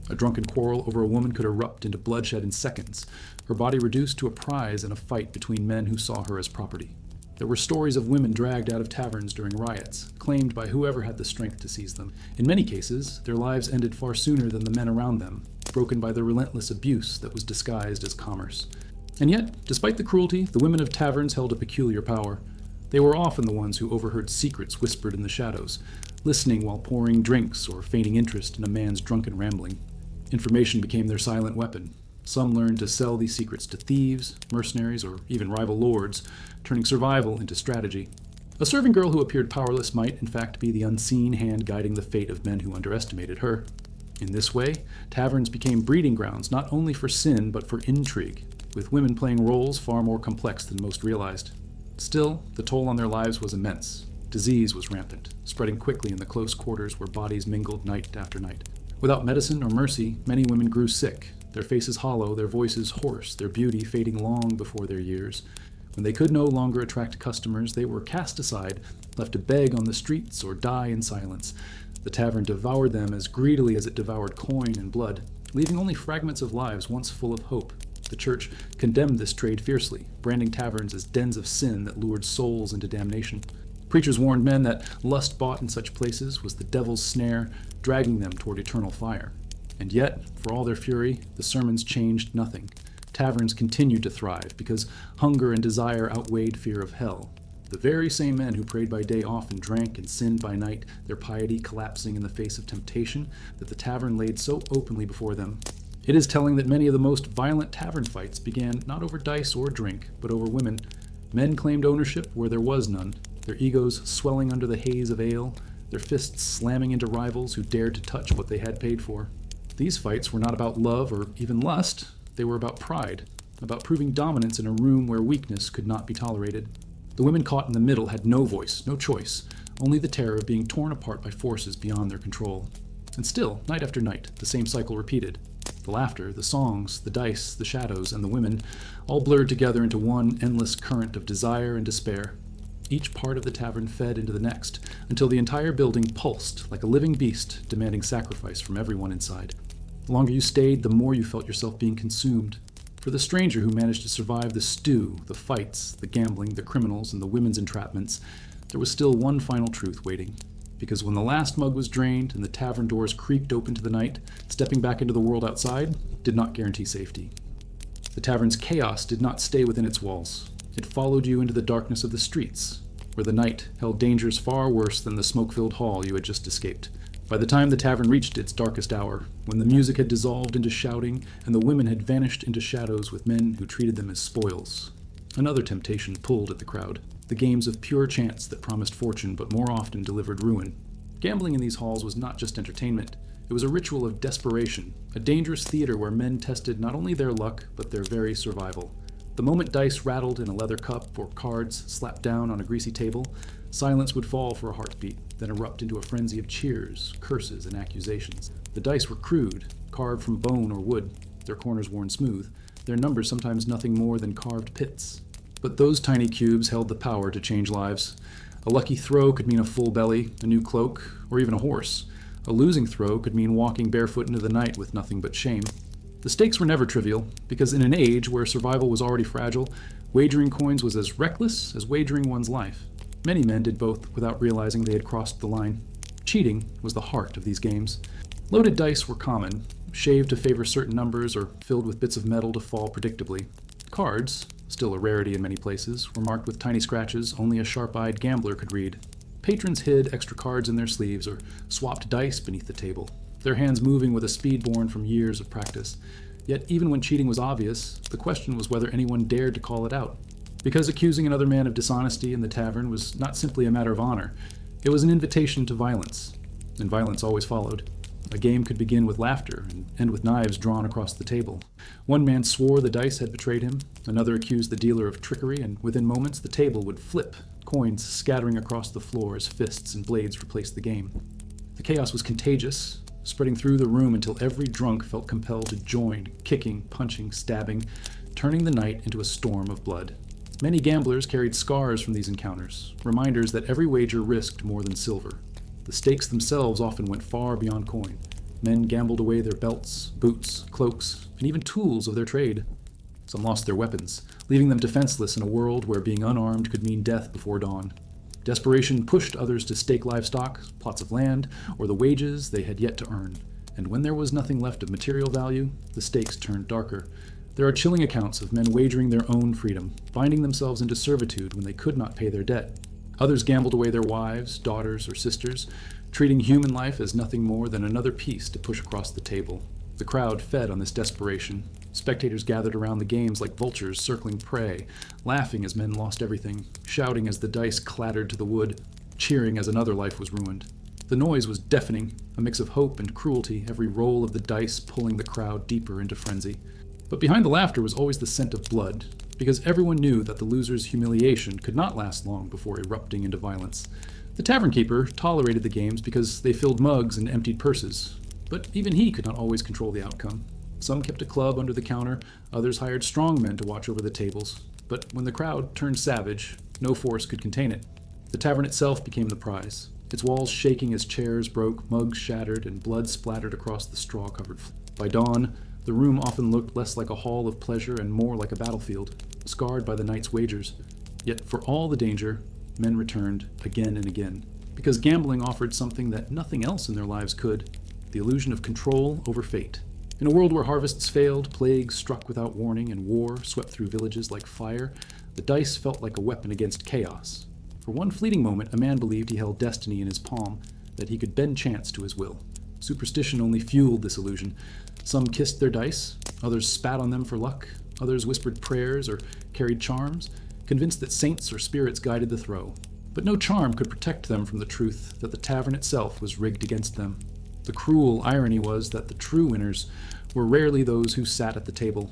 A drunken quarrel over a woman could erupt into bloodshed in seconds, her body reduced to a prize in a fight between men who saw her as property. There were stories of women dragged out of taverns during riots, claimed by whoever had the strength to seize them. In many cases, their lives ended far sooner than the men around them, broken by the relentless abuse that was disguised as commerce. And yet, despite the cruelty, the women of taverns held a peculiar power. They were often the ones who overheard secrets whispered in the shadows, listening while pouring drinks or feigning interest in a man's drunken rambling. Information became their silent weapon. Some learned to sell these secrets to thieves, mercenaries, or even rival lords, turning survival into strategy. A serving girl who appeared powerless might, in fact, be the unseen hand guiding the fate of men who underestimated her. In this way, taverns became breeding grounds not only for sin but for intrigue, with women playing roles far more complex than most realized. Still, the toll on their lives was immense. Disease was rampant, spreading quickly in the close quarters where bodies mingled night after night. Without medicine or mercy, many women grew sick, their faces hollow, their voices hoarse, their beauty fading long before their years. When they could no longer attract customers, they were cast aside, left to beg on the streets or die in silence. The tavern devoured them as greedily as it devoured coin and blood, leaving only fragments of lives once full of hope. The church condemned this trade fiercely, branding taverns as dens of sin that lured souls into damnation. Preachers warned men that lust bought in such places was the devil's snare, dragging them toward eternal fire. And yet, for all their fury, the sermons changed nothing. Taverns continued to thrive because hunger and desire outweighed fear of hell. The very same men who prayed by day often drank and sinned by night, their piety collapsing in the face of temptation that the tavern laid so openly before them. It is telling that many of the most violent tavern fights began not over dice or drink, but over women. Men claimed ownership where there was none, their egos swelling under the haze of ale, their fists slamming into rivals who dared to touch what they had paid for. These fights were not about love or even lust, they were about pride, about proving dominance in a room where weakness could not be tolerated. The women caught in the middle had no voice, no choice, only the terror of being torn apart by forces beyond their control. And still, night after night, the same cycle repeated. The laughter, the songs, the dice, the shadows, and the women, all blurred together into one endless current of desire and despair. Each part of the tavern fed into the next, until the entire building pulsed like a living beast, demanding sacrifice from everyone inside. The longer you stayed, the more you felt yourself being consumed. For the stranger who managed to survive the stew, the fights, the gambling, the criminals, and the women's entrapments, there was still one final truth waiting. Because when the last mug was drained and the tavern doors creaked open to the night, stepping back into the world outside did not guarantee safety. The tavern's chaos did not stay within its walls. It followed you into the darkness of the streets, where the night held dangers far worse than the smoke-filled hall you had just escaped. By the time the tavern reached its darkest hour, when the music had dissolved into shouting and the women had vanished into shadows with men who treated them as spoils, another temptation pulled at the crowd. The games of pure chance that promised fortune but more often delivered ruin. Gambling in these halls was not just entertainment. It was a ritual of desperation, a dangerous theater where men tested not only their luck but their very survival. The moment dice rattled in a leather cup or cards slapped down on a greasy table, silence would fall for a heartbeat, then erupt into a frenzy of cheers, curses, and accusations. The dice were crude, carved from bone or wood, their corners worn smooth, their numbers sometimes nothing more than carved pits. But those tiny cubes held the power to change lives. A lucky throw could mean a full belly, a new cloak, or even a horse. A losing throw could mean walking barefoot into the night with nothing but shame. The stakes were never trivial, because in an age where survival was already fragile, wagering coins was as reckless as wagering one's life. Many men did both without realizing they had crossed the line. Cheating was the heart of these games. Loaded dice were common, shaved to favor certain numbers or filled with bits of metal to fall predictably. Cards, still a rarity in many places, were marked with tiny scratches only a sharp-eyed gambler could read. Patrons hid extra cards in their sleeves or swapped dice beneath the table, their hands moving with a speed born from years of practice. Yet even when cheating was obvious, the question was whether anyone dared to call it out. Because accusing another man of dishonesty in the tavern was not simply a matter of honor, it was an invitation to violence, and violence always followed. A game could begin with laughter and end with knives drawn across the table. One man swore the dice had betrayed him, another accused the dealer of trickery, and within moments the table would flip, coins scattering across the floor as fists and blades replaced the game. The chaos was contagious, spreading through the room until every drunk felt compelled to join, kicking, punching, stabbing, turning the night into a storm of blood. Many gamblers carried scars from these encounters, reminders that every wager risked more than silver. The stakes themselves often went far beyond coin. Men gambled away their belts, boots, cloaks, and even tools of their trade. Some lost their weapons, leaving them defenseless in a world where being unarmed could mean death before dawn. Desperation pushed others to stake livestock, plots of land, or the wages they had yet to earn. And when there was nothing left of material value, the stakes turned darker. There are chilling accounts of men wagering their own freedom, binding themselves into servitude when they could not pay their debt. Others gambled away their wives, daughters, or sisters, treating human life as nothing more than another piece to push across the table. The crowd fed on this desperation. Spectators gathered around the games like vultures circling prey, laughing as men lost everything, shouting as the dice clattered to the wood, cheering as another life was ruined. The noise was deafening, a mix of hope and cruelty, every roll of the dice pulling the crowd deeper into frenzy. But behind the laughter was always the scent of blood, because everyone knew that the loser's humiliation could not last long before erupting into violence. The tavern keeper tolerated the games because they filled mugs and emptied purses, but even he could not always control the outcome. Some kept a club under the counter, others hired strong men to watch over the tables. But when the crowd turned savage, no force could contain it. The tavern itself became the prize, its walls shaking as chairs broke, mugs shattered, and blood splattered across the straw-covered floor. By dawn, the room often looked less like a hall of pleasure and more like a battlefield, scarred by the night's wagers. Yet for all the danger, men returned again and again, because gambling offered something that nothing else in their lives could, the illusion of control over fate. In a world where harvests failed, plagues struck without warning, and war swept through villages like fire, the dice felt like a weapon against chaos. For one fleeting moment, a man believed he held destiny in his palm, that he could bend chance to his will. Superstition only fueled this illusion. Some kissed their dice, others spat on them for luck, others whispered prayers or carried charms, convinced that saints or spirits guided the throw. But no charm could protect them from the truth that the tavern itself was rigged against them. The cruel irony was that the true winners were rarely those who sat at the table.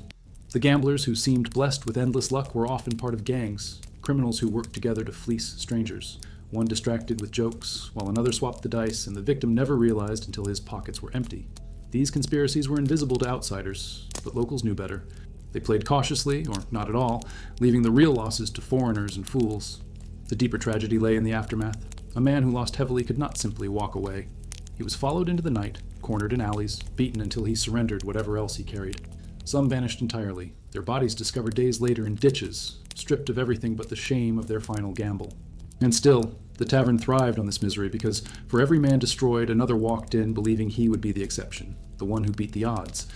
The gamblers who seemed blessed with endless luck were often part of gangs, criminals who worked together to fleece strangers. One distracted with jokes, while another swapped the dice, and the victim never realized until his pockets were empty. These conspiracies were invisible to outsiders, but locals knew better. They played cautiously, or not at all, leaving the real losses to foreigners and fools. The deeper tragedy lay in the aftermath. A man who lost heavily could not simply walk away. He was followed into the night, cornered in alleys, beaten until he surrendered whatever else he carried. Some vanished entirely, their bodies discovered days later in ditches, stripped of everything but the shame of their final gamble. And still, the tavern thrived on this misery because for every man destroyed, another walked in believing he would be the exception, the one who beat the odds.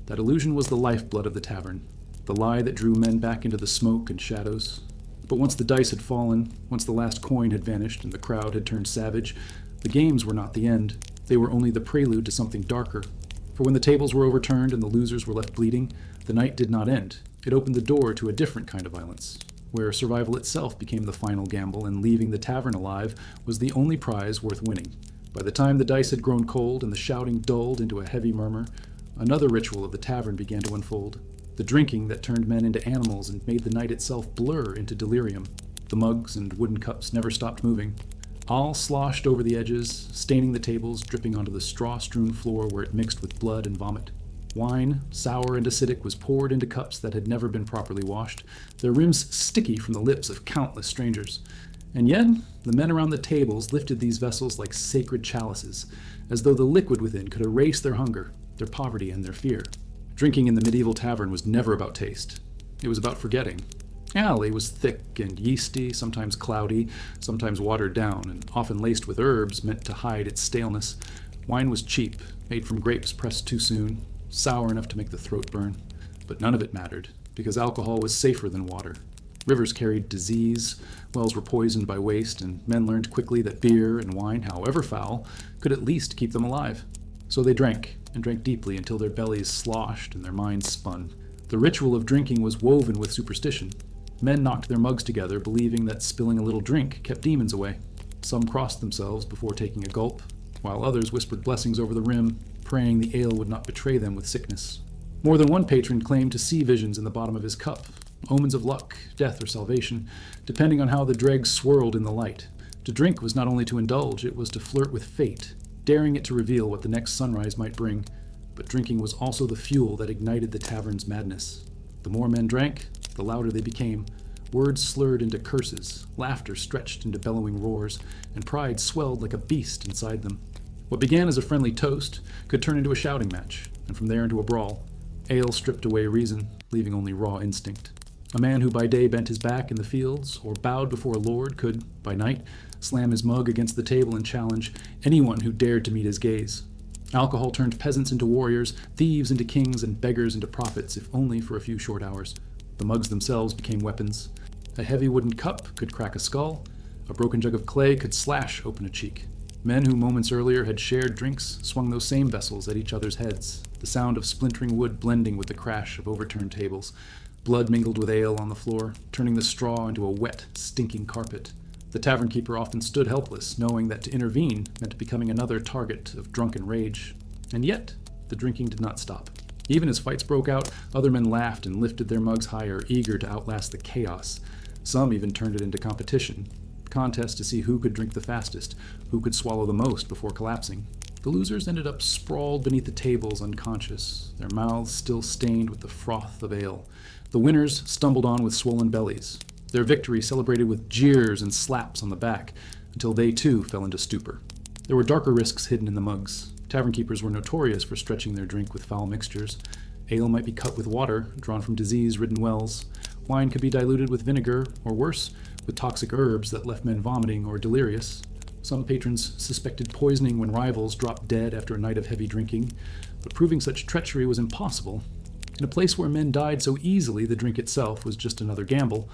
That illusion was the lifeblood of the tavern, the lie that drew men back into the smoke and shadows. But once the dice had fallen, once the last coin had vanished and the crowd had turned savage, the games were not the end. They were only the prelude to something darker. For when the tables were overturned and the losers were left bleeding, the night did not end. It opened the door to a different kind of violence, where survival itself became the final gamble and leaving the tavern alive was the only prize worth winning. By the time the dice had grown cold and the shouting dulled into a heavy murmur, another ritual of the tavern began to unfold. The drinking that turned men into animals and made the night itself blur into delirium. The mugs and wooden cups never stopped moving. All sloshed over the edges, staining the tables, dripping onto the straw-strewn floor where it mixed with blood and vomit. Wine, sour and acidic, was poured into cups that had never been properly washed, their rims sticky from the lips of countless strangers. And yet, the men around the tables lifted these vessels like sacred chalices, as though the liquid within could erase their hunger, their poverty, and their fear. Drinking in the medieval tavern was never about taste. It was about forgetting. Ale was thick and yeasty, sometimes cloudy, sometimes watered down, and often laced with herbs meant to hide its staleness. Wine was cheap, made from grapes pressed too soon, sour enough to make the throat burn. But none of it mattered, because alcohol was safer than water. Rivers carried disease, wells were poisoned by waste, and men learned quickly that beer and wine, however foul, could at least keep them alive. So they drank, and drank deeply until their bellies sloshed and their minds spun. The ritual of drinking was woven with superstition. Men knocked their mugs together, believing that spilling a little drink kept demons away. Some crossed themselves before taking a gulp, while others whispered blessings over the rim, praying the ale would not betray them with sickness. More than one patron claimed to see visions in the bottom of his cup, omens of luck, death, or salvation, depending on how the dregs swirled in the light. To drink was not only to indulge, it was to flirt with fate, daring it to reveal what the next sunrise might bring. But drinking was also the fuel that ignited the tavern's madness. The more men drank, the louder they became. Words slurred into curses, laughter stretched into bellowing roars, and pride swelled like a beast inside them. What began as a friendly toast could turn into a shouting match, and from there into a brawl. Ale stripped away reason, leaving only raw instinct. A man who by day bent his back in the fields or bowed before a lord could, by night, slam his mug against the table and challenge anyone who dared to meet his gaze. Alcohol turned peasants into warriors, thieves into kings, and beggars into prophets, if only for a few short hours. The mugs themselves became weapons. A heavy wooden cup could crack a skull. A broken jug of clay could slash open a cheek. Men who moments earlier had shared drinks swung those same vessels at each other's heads, the sound of splintering wood blending with the crash of overturned tables. Blood mingled with ale on the floor, turning the straw into a wet, stinking carpet. The tavern keeper often stood helpless, knowing that to intervene meant becoming another target of drunken rage. And yet, the drinking did not stop. Even as fights broke out, other men laughed and lifted their mugs higher, eager to outlast the chaos. Some even turned it into competition. Contest to see who could drink the fastest, who could swallow the most before collapsing. The losers ended up sprawled beneath the tables unconscious, their mouths still stained with the froth of ale. The winners stumbled on with swollen bellies, their victory celebrated with jeers and slaps on the back, until they too fell into stupor. There were darker risks hidden in the mugs. Tavern keepers were notorious for stretching their drink with foul mixtures. Ale might be cut with water, drawn from disease-ridden wells. Wine could be diluted with vinegar, or worse, with toxic herbs that left men vomiting or delirious. Some patrons suspected poisoning when rivals dropped dead after a night of heavy drinking, but proving such treachery was impossible. In a place where men died so easily the drink itself was just another gamble,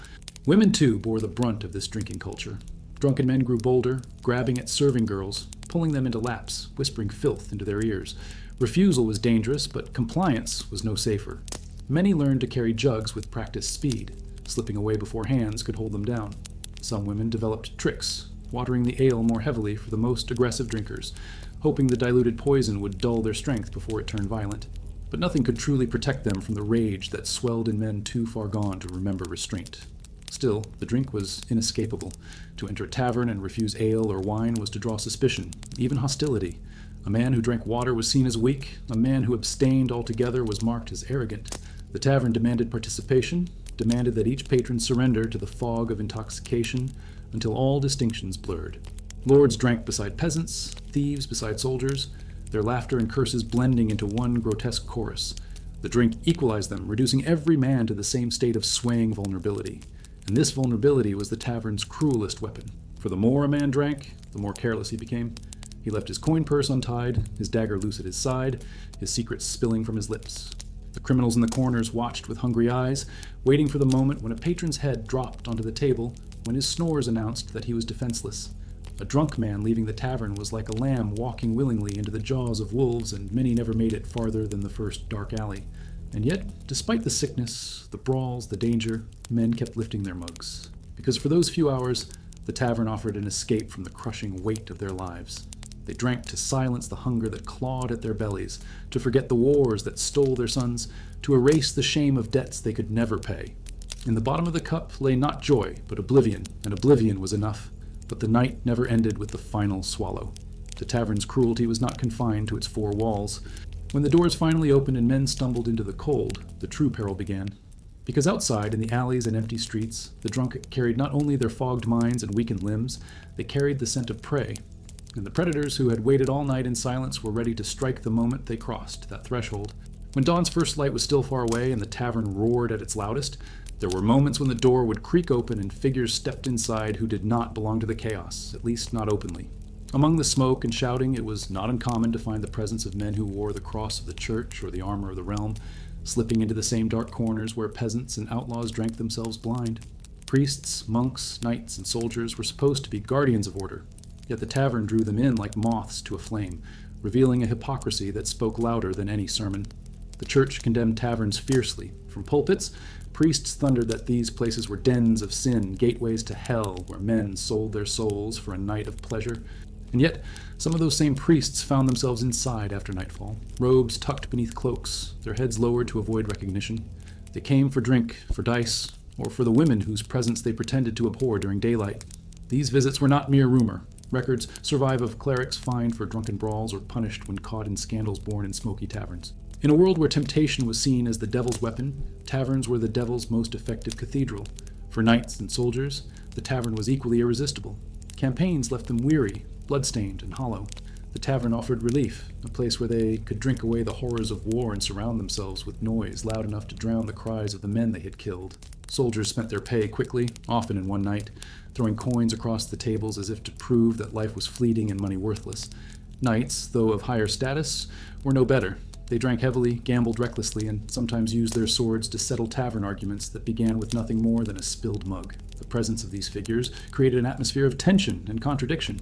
women too bore the brunt of this drinking culture. Drunken men grew bolder, grabbing at serving girls, pulling them into laps, whispering filth into their ears. Refusal was dangerous, but compliance was no safer. Many learned to carry jugs with practiced speed. Slipping away before hands could hold them down. Some women developed tricks, watering the ale more heavily for the most aggressive drinkers, hoping the diluted poison would dull their strength before it turned violent. But nothing could truly protect them from the rage that swelled in men too far gone to remember restraint. Still, the drink was inescapable. To enter a tavern and refuse ale or wine was to draw suspicion, even hostility. A man who drank water was seen as weak. A man who abstained altogether was marked as arrogant. The tavern demanded participation, demanded that each patron surrender to the fog of intoxication until all distinctions blurred. Lords drank beside peasants, thieves beside soldiers, their laughter and curses blending into one grotesque chorus. The drink equalized them, reducing every man to the same state of swaying vulnerability. And this vulnerability was the tavern's cruelest weapon. For the more a man drank, the more careless he became. He left his coin purse untied, his dagger loose at his side, his secrets spilling from his lips. The criminals in the corners watched with hungry eyes, waiting for the moment when a patron's head dropped onto the table, when his snores announced that he was defenseless. A drunk man leaving the tavern was like a lamb walking willingly into the jaws of wolves, and many never made it farther than the first dark alley. And yet, despite the sickness, the brawls, the danger, men kept lifting their mugs. Because for those few hours, the tavern offered an escape from the crushing weight of their lives. They drank to silence the hunger that clawed at their bellies, to forget the wars that stole their sons, to erase the shame of debts they could never pay. In the bottom of the cup lay not joy, but oblivion, and oblivion was enough. But the night never ended with the final swallow. The tavern's cruelty was not confined to its four walls. When the doors finally opened and men stumbled into the cold, the true peril began. Because outside, in the alleys and empty streets, the drunk carried not only their fogged minds and weakened limbs, they carried the scent of prey. And the predators who had waited all night in silence were ready to strike the moment they crossed that threshold. When dawn's first light was still far away and the tavern roared at its loudest, there were moments when the door would creak open and figures stepped inside who did not belong to the chaos, at least not openly. Among the smoke and shouting, it was not uncommon to find the presence of men who wore the cross of the church or the armor of the realm, slipping into the same dark corners where peasants and outlaws drank themselves blind. Priests, monks, knights, and soldiers were supposed to be guardians of order, yet the tavern drew them in like moths to a flame, revealing a hypocrisy that spoke louder than any sermon. The church condemned taverns fiercely. From pulpits, priests thundered that these places were dens of sin, gateways to hell, where men sold their souls for a night of pleasure. And yet, some of those same priests found themselves inside after nightfall, robes tucked beneath cloaks, their heads lowered to avoid recognition. They came for drink, for dice, or for the women whose presence they pretended to abhor during daylight. These visits were not mere rumor. Records survive of clerics fined for drunken brawls or punished when caught in scandals born in smoky taverns. In a world where temptation was seen as the devil's weapon, taverns were the devil's most effective cathedral. For knights and soldiers, the tavern was equally irresistible. Campaigns left them weary, blood-stained, and hollow. The tavern offered relief, a place where they could drink away the horrors of war and surround themselves with noise loud enough to drown the cries of the men they had killed. Soldiers spent their pay quickly, often in one night, throwing coins across the tables as if to prove that life was fleeting and money worthless. Knights, though of higher status, were no better. They drank heavily, gambled recklessly, and sometimes used their swords to settle tavern arguments that began with nothing more than a spilled mug. The presence of these figures created an atmosphere of tension and contradiction.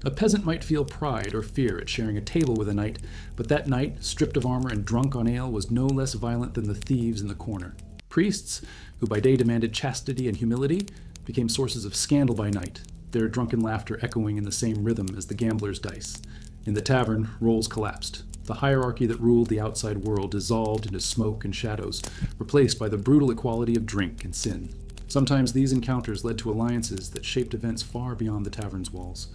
A peasant might feel pride or fear at sharing a table with a knight, but that knight, stripped of armor and drunk on ale, was no less violent than the thieves in the corner. Priests, who by day demanded chastity and humility, became sources of scandal by night, their drunken laughter echoing in the same rhythm as the gambler's dice. In the tavern, roles collapsed. The hierarchy that ruled the outside world dissolved into smoke and shadows, replaced by the brutal equality of drink and sin. Sometimes these encounters led to alliances that shaped events far beyond the tavern's walls.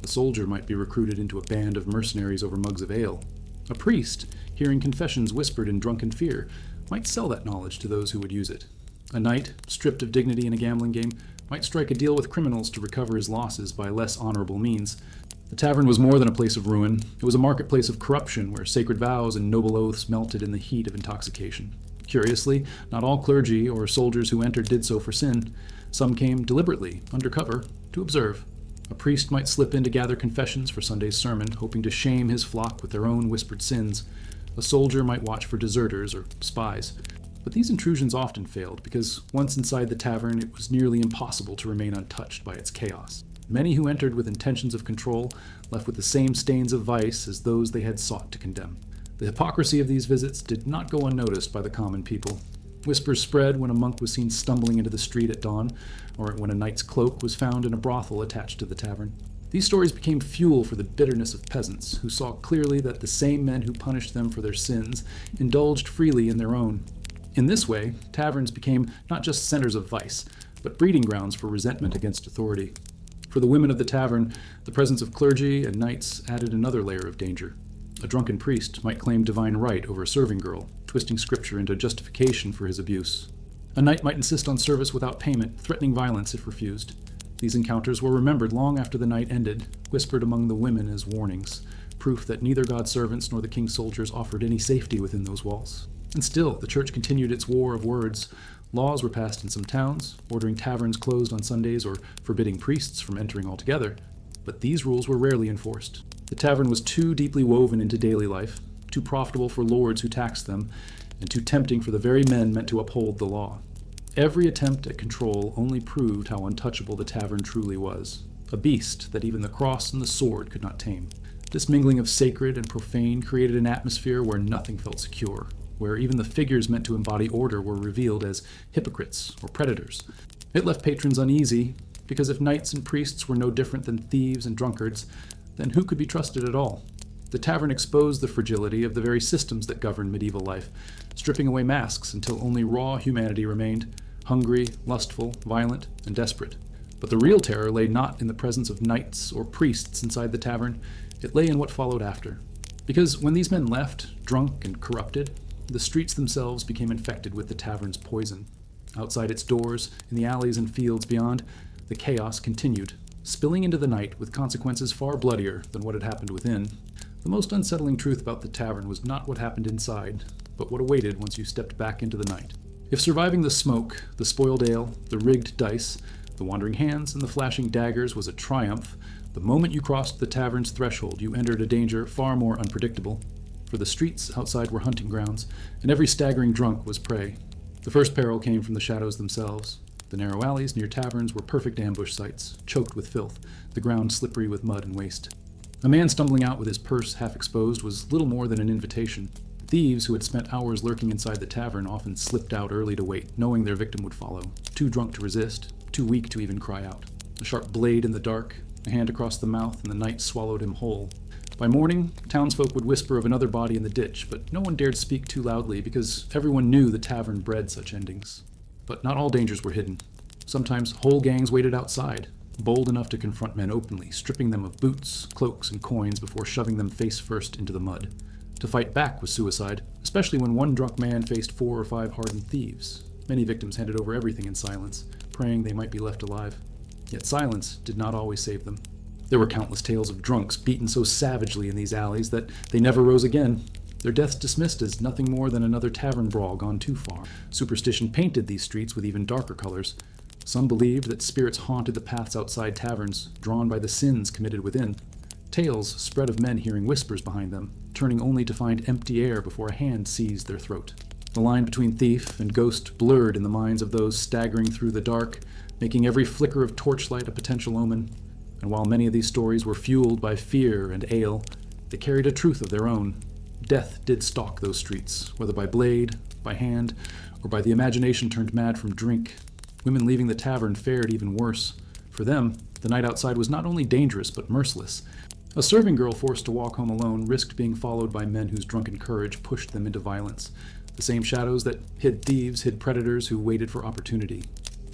A soldier might be recruited into a band of mercenaries over mugs of ale. A priest, hearing confessions whispered in drunken fear, might sell that knowledge to those who would use it. A knight, stripped of dignity in a gambling game, might strike a deal with criminals to recover his losses by less honorable means. The tavern was more than a place of ruin. It was a marketplace of corruption where sacred vows and noble oaths melted in the heat of intoxication. Curiously, not all clergy or soldiers who entered did so for sin. Some came deliberately, undercover, to observe. A priest might slip in to gather confessions for Sunday's sermon, hoping to shame his flock with their own whispered sins. A soldier might watch for deserters or spies. But these intrusions often failed, because once inside the tavern, it was nearly impossible to remain untouched by its chaos. Many who entered with intentions of control left with the same stains of vice as those they had sought to condemn. The hypocrisy of these visits did not go unnoticed by the common people. Whispers spread when a monk was seen stumbling into the street at dawn, or when a knight's cloak was found in a brothel attached to the tavern. These stories became fuel for the bitterness of peasants, who saw clearly that the same men who punished them for their sins indulged freely in their own. In this way, taverns became not just centers of vice, but breeding grounds for resentment against authority. For the women of the tavern, the presence of clergy and knights added another layer of danger. A drunken priest might claim divine right over a serving girl, twisting scripture into justification for his abuse. A knight might insist on service without payment, threatening violence if refused. These encounters were remembered long after the night ended, whispered among the women as warnings, proof that neither God's servants nor the king's soldiers offered any safety within those walls. And still, the church continued its war of words. Laws were passed in some towns, ordering taverns closed on Sundays or forbidding priests from entering altogether, but these rules were rarely enforced. The tavern was too deeply woven into daily life, too profitable for lords who taxed them, and too tempting for the very men meant to uphold the law. Every attempt at control only proved how untouchable the tavern truly was, a beast that even the cross and the sword could not tame. This mingling of sacred and profane created an atmosphere where nothing felt secure, where even the figures meant to embody order were revealed as hypocrites or predators. It left patrons uneasy, because if knights and priests were no different than thieves and drunkards, then who could be trusted at all? The tavern exposed the fragility of the very systems that governed medieval life, stripping away masks until only raw humanity remained, hungry, lustful, violent, and desperate. But the real terror lay not in the presence of knights or priests inside the tavern, it lay in what followed after. Because when these men left, drunk and corrupted, the streets themselves became infected with the tavern's poison. Outside its doors, in the alleys and fields beyond, the chaos continued, spilling into the night with consequences far bloodier than what had happened within. The most unsettling truth about the tavern was not what happened inside, but what awaited once you stepped back into the night. If surviving the smoke, the spoiled ale, the rigged dice, the wandering hands, and the flashing daggers was a triumph, the moment you crossed the tavern's threshold, you entered a danger far more unpredictable. For the streets outside were hunting grounds, and every staggering drunk was prey. The first peril came from the shadows themselves. The narrow alleys near taverns were perfect ambush sites, choked with filth, the ground slippery with mud and waste. A man stumbling out with his purse half exposed was little more than an invitation. Thieves who had spent hours lurking inside the tavern often slipped out early to wait, knowing their victim would follow, too drunk to resist, too weak to even cry out. A sharp blade in the dark, a hand across the mouth, and the night swallowed him whole. By morning, townsfolk would whisper of another body in the ditch, but no one dared speak too loudly because everyone knew the tavern bred such endings. But not all dangers were hidden. Sometimes whole gangs waited outside, bold enough to confront men openly, stripping them of boots, cloaks, and coins before shoving them face first into the mud. To fight back was suicide, especially when one drunk man faced 4 or 5 hardened thieves. Many victims handed over everything in silence, praying they might be left alive. Yet silence did not always save them. There were countless tales of drunks beaten so savagely in these alleys that they never rose again, their deaths dismissed as nothing more than another tavern brawl gone too far. Superstition painted these streets with even darker colors. Some believed that spirits haunted the paths outside taverns, drawn by the sins committed within. Tales spread of men hearing whispers behind them, turning only to find empty air before a hand seized their throat. The line between thief and ghost blurred in the minds of those staggering through the dark, making every flicker of torchlight a potential omen. And while many of these stories were fueled by fear and ale, they carried a truth of their own. Death did stalk those streets, whether by blade, by hand, or by the imagination turned mad from drink. Women leaving the tavern fared even worse. For them, the night outside was not only dangerous, but merciless. A serving girl forced to walk home alone risked being followed by men whose drunken courage pushed them into violence. The same shadows that hid thieves hid predators who waited for opportunity.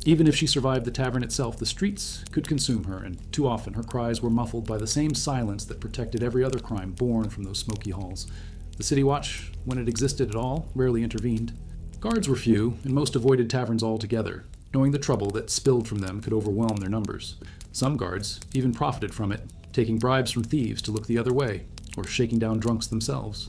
Even if she survived the tavern itself, the streets could consume her, and too often her cries were muffled by the same silence that protected every other crime born from those smoky halls. The city watch, when it existed at all, rarely intervened. Guards were few, and most avoided taverns altogether, knowing the trouble that spilled from them could overwhelm their numbers. Some guards even profited from it, taking bribes from thieves to look the other way, or shaking down drunks themselves.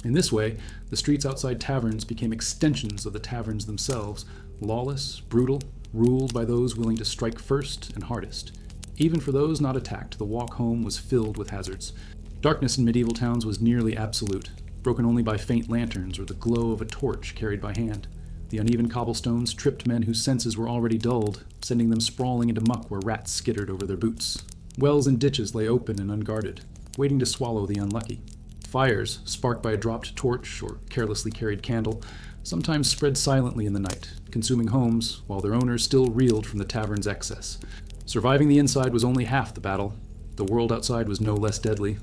In this way, the streets outside taverns became extensions of the taverns themselves, lawless, brutal, ruled by those willing to strike first and hardest. Even for those not attacked, the walk home was filled with hazards. Darkness in medieval towns was nearly absolute, broken only by faint lanterns or the glow of a torch carried by hand. The uneven cobblestones tripped men whose senses were already dulled, sending them sprawling into muck where rats skittered over their boots. Wells and ditches lay open and unguarded, waiting to swallow the unlucky. Fires, sparked by a dropped torch or carelessly carried candle, sometimes spread silently in the night, consuming homes while their owners still reeled from the tavern's excess. Surviving the inside was only half the battle. The world outside was no less deadly.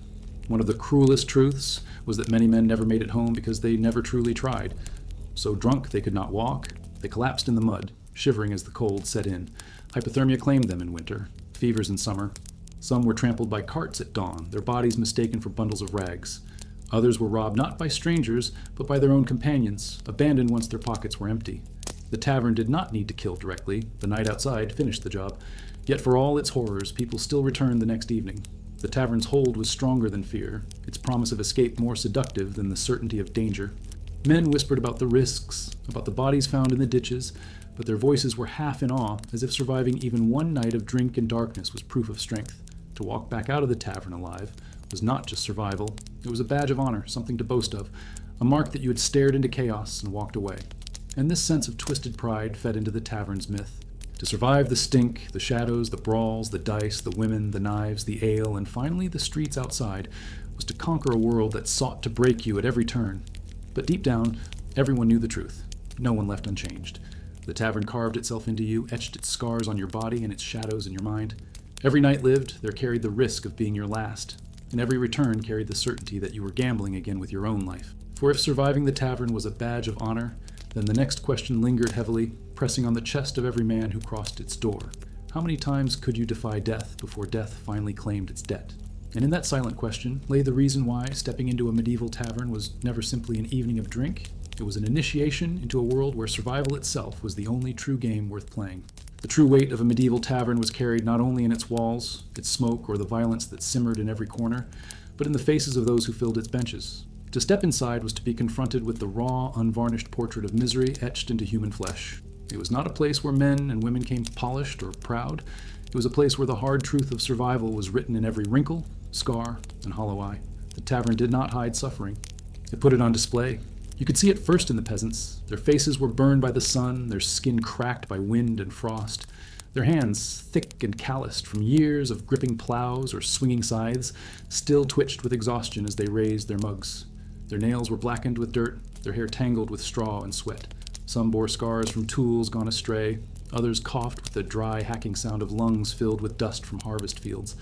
One of the cruelest truths was that many men never made it home because they never truly tried. So drunk they could not walk, they collapsed in the mud, shivering as the cold set in. Hypothermia claimed them in winter, fevers in summer. Some were trampled by carts at dawn, their bodies mistaken for bundles of rags. Others were robbed not by strangers, but by their own companions, abandoned once their pockets were empty. The tavern did not need to kill directly. The night outside finished the job. Yet for all its horrors, people still returned the next evening. The tavern's hold was stronger than fear, its promise of escape more seductive than the certainty of danger. Men whispered about the risks, about the bodies found in the ditches, but their voices were half in awe, as if surviving even one night of drink and darkness was proof of strength. To walk back out of the tavern alive was not just survival, it was a badge of honor, something to boast of, a mark that you had stared into chaos and walked away. And this sense of twisted pride fed into the tavern's myth. To survive the stink, the shadows, the brawls, the dice, the women, the knives, the ale, and finally the streets outside, was to conquer a world that sought to break you at every turn. But deep down, everyone knew the truth. No one left unchanged. The tavern carved itself into you, etched its scars on your body and its shadows in your mind. Every night lived, there carried the risk of being your last, and every return carried the certainty that you were gambling again with your own life. For if surviving the tavern was a badge of honor, then the next question lingered heavily, pressing on the chest of every man who crossed its door. How many times could you defy death before death finally claimed its debt? And in that silent question lay the reason why stepping into a medieval tavern was never simply an evening of drink. It was an initiation into a world where survival itself was the only true game worth playing. The true weight of a medieval tavern was carried not only in its walls, its smoke, or the violence that simmered in every corner, but in the faces of those who filled its benches. To step inside was to be confronted with the raw, unvarnished portrait of misery etched into human flesh. It was not a place where men and women came polished or proud. It was a place where the hard truth of survival was written in every wrinkle, scar, and hollow eye. The tavern did not hide suffering. It put it on display. You could see it first in the peasants. Their faces were burned by the sun, their skin cracked by wind and frost. Their hands, thick and calloused from years of gripping plows or swinging scythes, still twitched with exhaustion as they raised their mugs. Their nails were blackened with dirt, their hair tangled with straw and sweat. Some bore scars from tools gone astray. Others coughed with the dry, hacking sound of lungs filled with dust from harvest fields.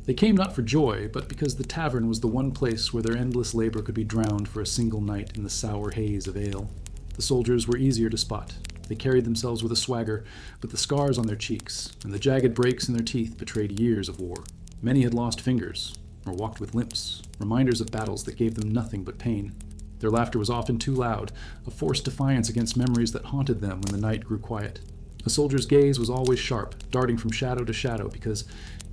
They came not for joy, but because the tavern was the one place where their endless labor could be drowned for a single night in the sour haze of ale. The soldiers were easier to spot. They carried themselves with a swagger, but the scars on their cheeks and the jagged breaks in their teeth betrayed years of war. Many had lost fingers, or walked with limps, reminders of battles that gave them nothing but pain. Their laughter was often too loud, a forced defiance against memories that haunted them when the night grew quiet. A soldier's gaze was always sharp, darting from shadow to shadow, because,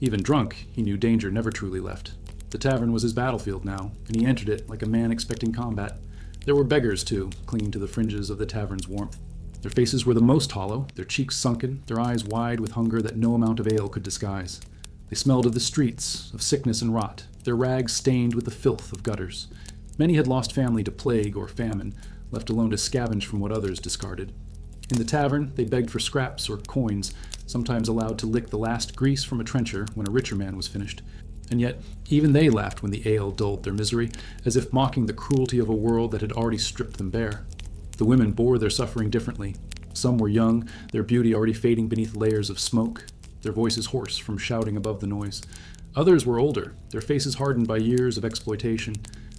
even drunk, he knew danger never truly left. The tavern was his battlefield now, and he entered it like a man expecting combat. There were beggars, too, clinging to the fringes of the tavern's warmth. Their faces were the most hollow, their cheeks sunken, their eyes wide with hunger that no amount of ale could disguise. They smelled of the streets, of sickness and rot, their rags stained with the filth of gutters. Many had lost family to plague or famine, left alone to scavenge from what others discarded. In the tavern, they begged for scraps or coins, sometimes allowed to lick the last grease from a trencher when a richer man was finished. And yet, even they laughed when the ale dulled their misery, as if mocking the cruelty of a world that had already stripped them bare. The women bore their suffering differently. Some were young, their beauty already fading beneath layers of smoke, their voices hoarse from shouting above the noise. Others were older, their faces hardened by years of exploitation,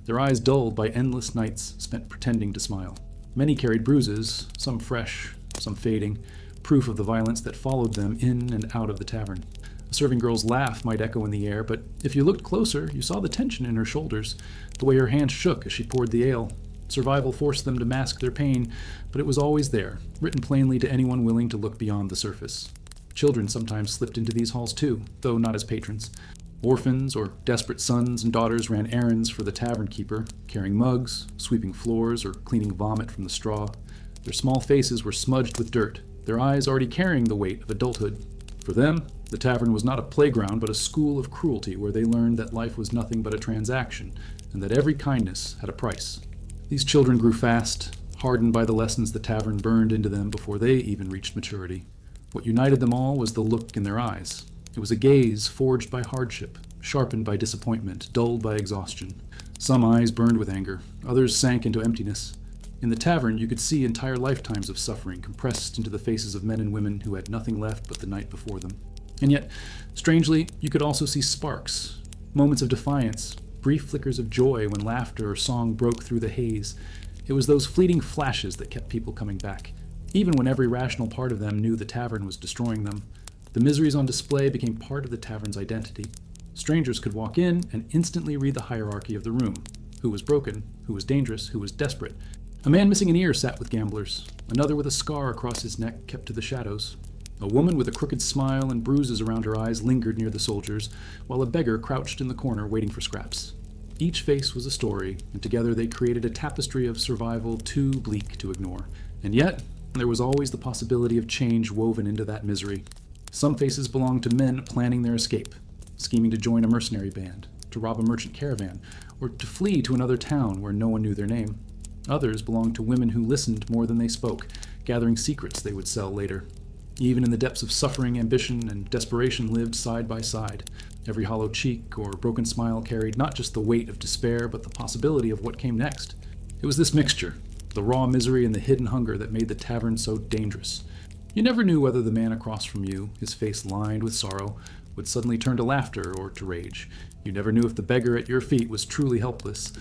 their eyes dulled by endless nights spent pretending to smile. Many carried bruises, some fresh, some fading, proof of the violence that followed them in and out of the tavern. A serving girl's laugh might echo in the air, but if you looked closer, you saw the tension in her shoulders, the way her hands shook as she poured the ale. Survival forced them to mask their pain, but it was always there, written plainly to anyone willing to look beyond the surface. Children sometimes slipped into these halls too, though not as patrons. Orphans or desperate sons and daughters ran errands for the tavern keeper, carrying mugs, sweeping floors, or cleaning vomit from the straw. Their small faces were smudged with dirt, their eyes already carrying the weight of adulthood. For them, the tavern was not a playground, but a school of cruelty where they learned that life was nothing but a transaction, and that every kindness had a price. These children grew fast, hardened by the lessons the tavern burned into them before they even reached maturity. What united them all was the look in their eyes. It was a gaze forged by hardship, sharpened by disappointment, dulled by exhaustion. Some eyes burned with anger, others sank into emptiness. In the tavern, you could see entire lifetimes of suffering compressed into the faces of men and women who had nothing left but the night before them. And yet, strangely, you could also see sparks, moments of defiance, brief flickers of joy when laughter or song broke through the haze. It was those fleeting flashes that kept people coming back, even when every rational part of them knew the tavern was destroying them. The miseries on display became part of the tavern's identity. Strangers could walk in and instantly read the hierarchy of the room. Who was broken, who was dangerous, who was desperate. A man missing an ear sat with gamblers. Another with a scar across his neck kept to the shadows. A woman with a crooked smile and bruises around her eyes lingered near the soldiers, while a beggar crouched in the corner waiting for scraps. Each face was a story, and together they created a tapestry of survival too bleak to ignore. And yet, there was always the possibility of change woven into that misery. Some faces belonged to men planning their escape, scheming to join a mercenary band, to rob a merchant caravan, or to flee to another town where no one knew their name. Others belonged to women who listened more than they spoke, gathering secrets they would sell later. Even in the depths of suffering, ambition, and desperation lived side by side. Every hollow cheek or broken smile carried not just the weight of despair, but the possibility of what came next. It was this mixture, the raw misery and the hidden hunger, that made the tavern so dangerous. You never knew whether the man across from you, his face lined with sorrow, would suddenly turn to laughter or to rage. You never knew if the beggar at your feet was truly helpless,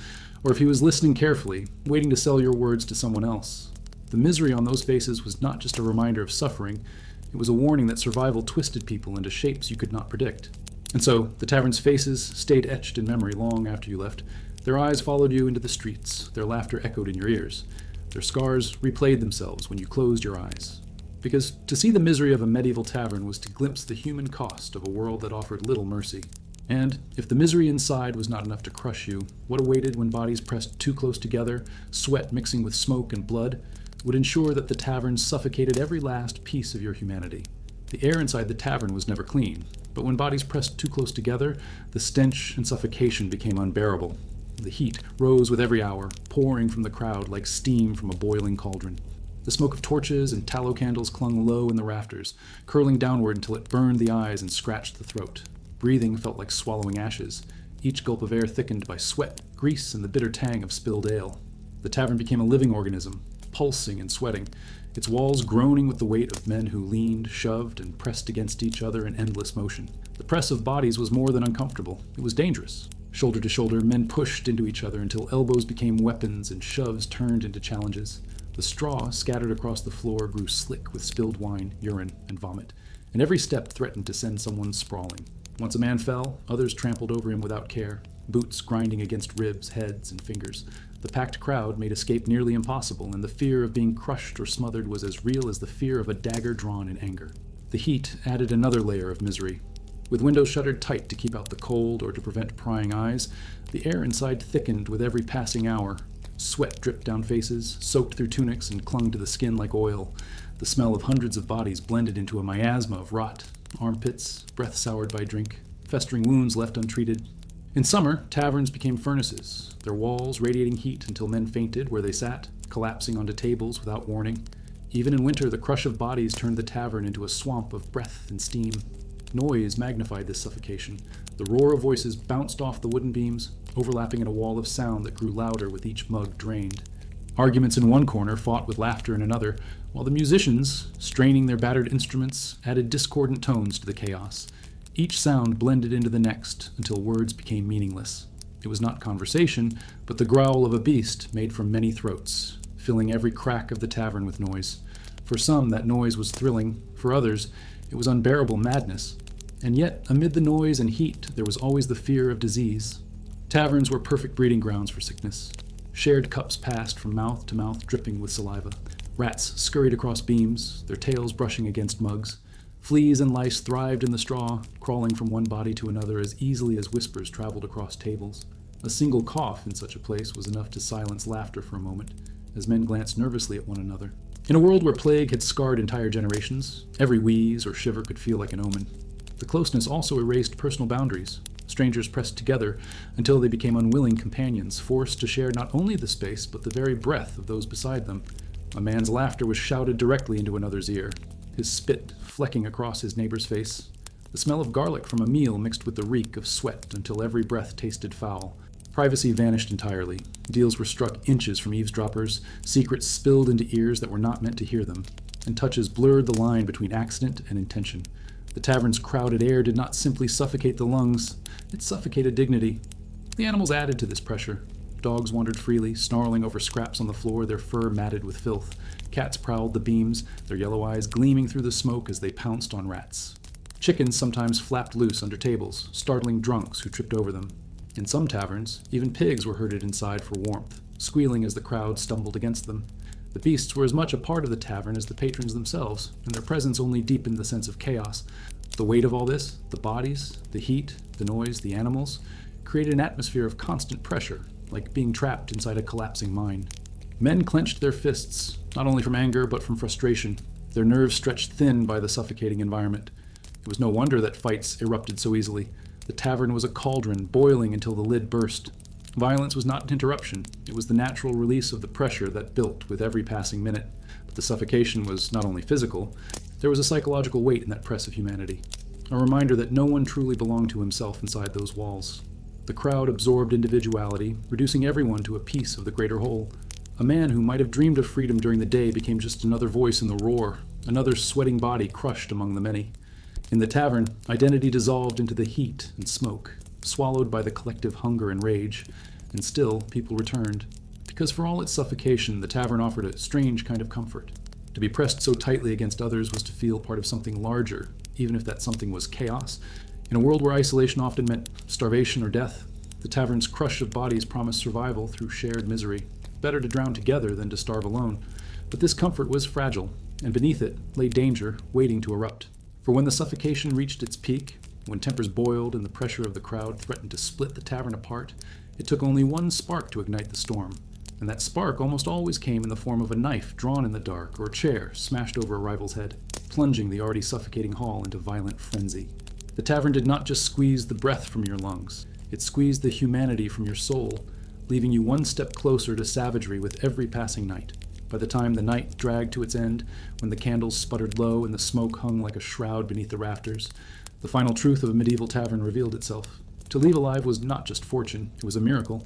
or if he was listening carefully, waiting to sell your words to someone else. The misery on those faces was not just a reminder of suffering, it was a warning that survival twisted people into shapes you could not predict. And so, the tavern's faces stayed etched in memory long after you left. Their eyes followed you into the streets, their laughter echoed in your ears. Their scars replayed themselves when you closed your eyes. Because to see the misery of a medieval tavern was to glimpse the human cost of a world that offered little mercy. And if the misery inside was not enough to crush you, what awaited when bodies pressed too close together, sweat mixing with smoke and blood, would ensure that the tavern suffocated every last piece of your humanity. The air inside the tavern was never clean, but when bodies pressed too close together, the stench and suffocation became unbearable. The heat rose with every hour, pouring from the crowd like steam from a boiling cauldron. The smoke of torches and tallow candles clung low in the rafters, curling downward until it burned the eyes and scratched the throat. Breathing felt like swallowing ashes, each gulp of air thickened by sweat, grease, and the bitter tang of spilled ale. The tavern became a living organism, pulsing and sweating, its walls groaning with the weight of men who leaned, shoved, and pressed against each other in endless motion. The press of bodies was more than uncomfortable. It was dangerous. Shoulder to shoulder, men pushed into each other until elbows became weapons and shoves turned into challenges. The straw scattered across the floor grew slick with spilled wine, urine, and vomit, and every step threatened to send someone sprawling. Once a man fell, others trampled over him without care, boots grinding against ribs, heads, and fingers. The packed crowd made escape nearly impossible, and the fear of being crushed or smothered was as real as the fear of a dagger drawn in anger. The heat added another layer of misery. With windows shuttered tight to keep out the cold or to prevent prying eyes, the air inside thickened with every passing hour. Sweat dripped down faces, soaked through tunics, and clung to the skin like oil. The smell of hundreds of bodies blended into a miasma of rot, armpits, breath soured by drink, festering wounds left untreated. In summer, taverns became furnaces, their walls radiating heat until men fainted where they sat, collapsing onto tables without warning. Even in winter, the crush of bodies turned the tavern into a swamp of breath and steam. Noise magnified this suffocation. The roar of voices bounced off the wooden beams, overlapping in a wall of sound that grew louder with each mug drained. Arguments in one corner fought with laughter in another, while the musicians, straining their battered instruments, added discordant tones to the chaos. Each sound blended into the next until words became meaningless. It was not conversation, but the growl of a beast made from many throats, filling every crack of the tavern with noise. For some, that noise was thrilling. For others, it was unbearable madness. And yet, amid the noise and heat, there was always the fear of disease. Taverns were perfect breeding grounds for sickness. Shared cups passed from mouth to mouth, dripping with saliva. Rats scurried across beams, their tails brushing against mugs. Fleas and lice thrived in the straw, crawling from one body to another as easily as whispers traveled across tables. A single cough in such a place was enough to silence laughter for a moment, as men glanced nervously at one another. In a world where plague had scarred entire generations, every wheeze or shiver could feel like an omen. The closeness also erased personal boundaries. Strangers pressed together until they became unwilling companions, forced to share not only the space, but the very breath of those beside them. A man's laughter was shouted directly into another's ear, his spit flecking across his neighbor's face. The smell of garlic from a meal mixed with the reek of sweat until every breath tasted foul. Privacy vanished entirely. Deals were struck inches from eavesdroppers, secrets spilled into ears that were not meant to hear them, and touches blurred the line between accident and intention. The tavern's crowded air did not simply suffocate the lungs, it suffocated dignity. The animals added to this pressure. Dogs wandered freely, snarling over scraps on the floor, their fur matted with filth. Cats prowled the beams, their yellow eyes gleaming through the smoke as they pounced on rats. Chickens sometimes flapped loose under tables, startling drunks who tripped over them. In some taverns, even pigs were herded inside for warmth, squealing as the crowd stumbled against them. The beasts were as much a part of the tavern as the patrons themselves, and their presence only deepened the sense of chaos. The weight of all this, the bodies, the heat, the noise, the animals, created an atmosphere of constant pressure, like being trapped inside a collapsing mine. Men clenched their fists, not only from anger but from frustration, their nerves stretched thin by the suffocating environment. It was no wonder that fights erupted so easily. The tavern was a cauldron, boiling until the lid burst. Violence was not an interruption. It was the natural release of the pressure that built with every passing minute. But the suffocation was not only physical, there was a psychological weight in that press of humanity. A reminder that no one truly belonged to himself inside those walls. The crowd absorbed individuality, reducing everyone to a piece of the greater whole. A man who might have dreamed of freedom during the day became just another voice in the roar, another sweating body crushed among the many. In the tavern, identity dissolved into the heat and smoke, swallowed by the collective hunger and rage, and still people returned. Because for all its suffocation, the tavern offered a strange kind of comfort. To be pressed so tightly against others was to feel part of something larger, even if that something was chaos. In a world where isolation often meant starvation or death, the tavern's crush of bodies promised survival through shared misery. Better to drown together than to starve alone. But this comfort was fragile, and beneath it lay danger waiting to erupt. For when the suffocation reached its peak, when tempers boiled and the pressure of the crowd threatened to split the tavern apart, it took only one spark to ignite the storm. And that spark almost always came in the form of a knife drawn in the dark or a chair smashed over a rival's head, plunging the already suffocating hall into violent frenzy. The tavern did not just squeeze the breath from your lungs, it squeezed the humanity from your soul, leaving you one step closer to savagery with every passing night. By the time the night dragged to its end, when the candles sputtered low and the smoke hung like a shroud beneath the rafters, the final truth of a medieval tavern revealed itself. To leave alive was not just fortune, it was a miracle.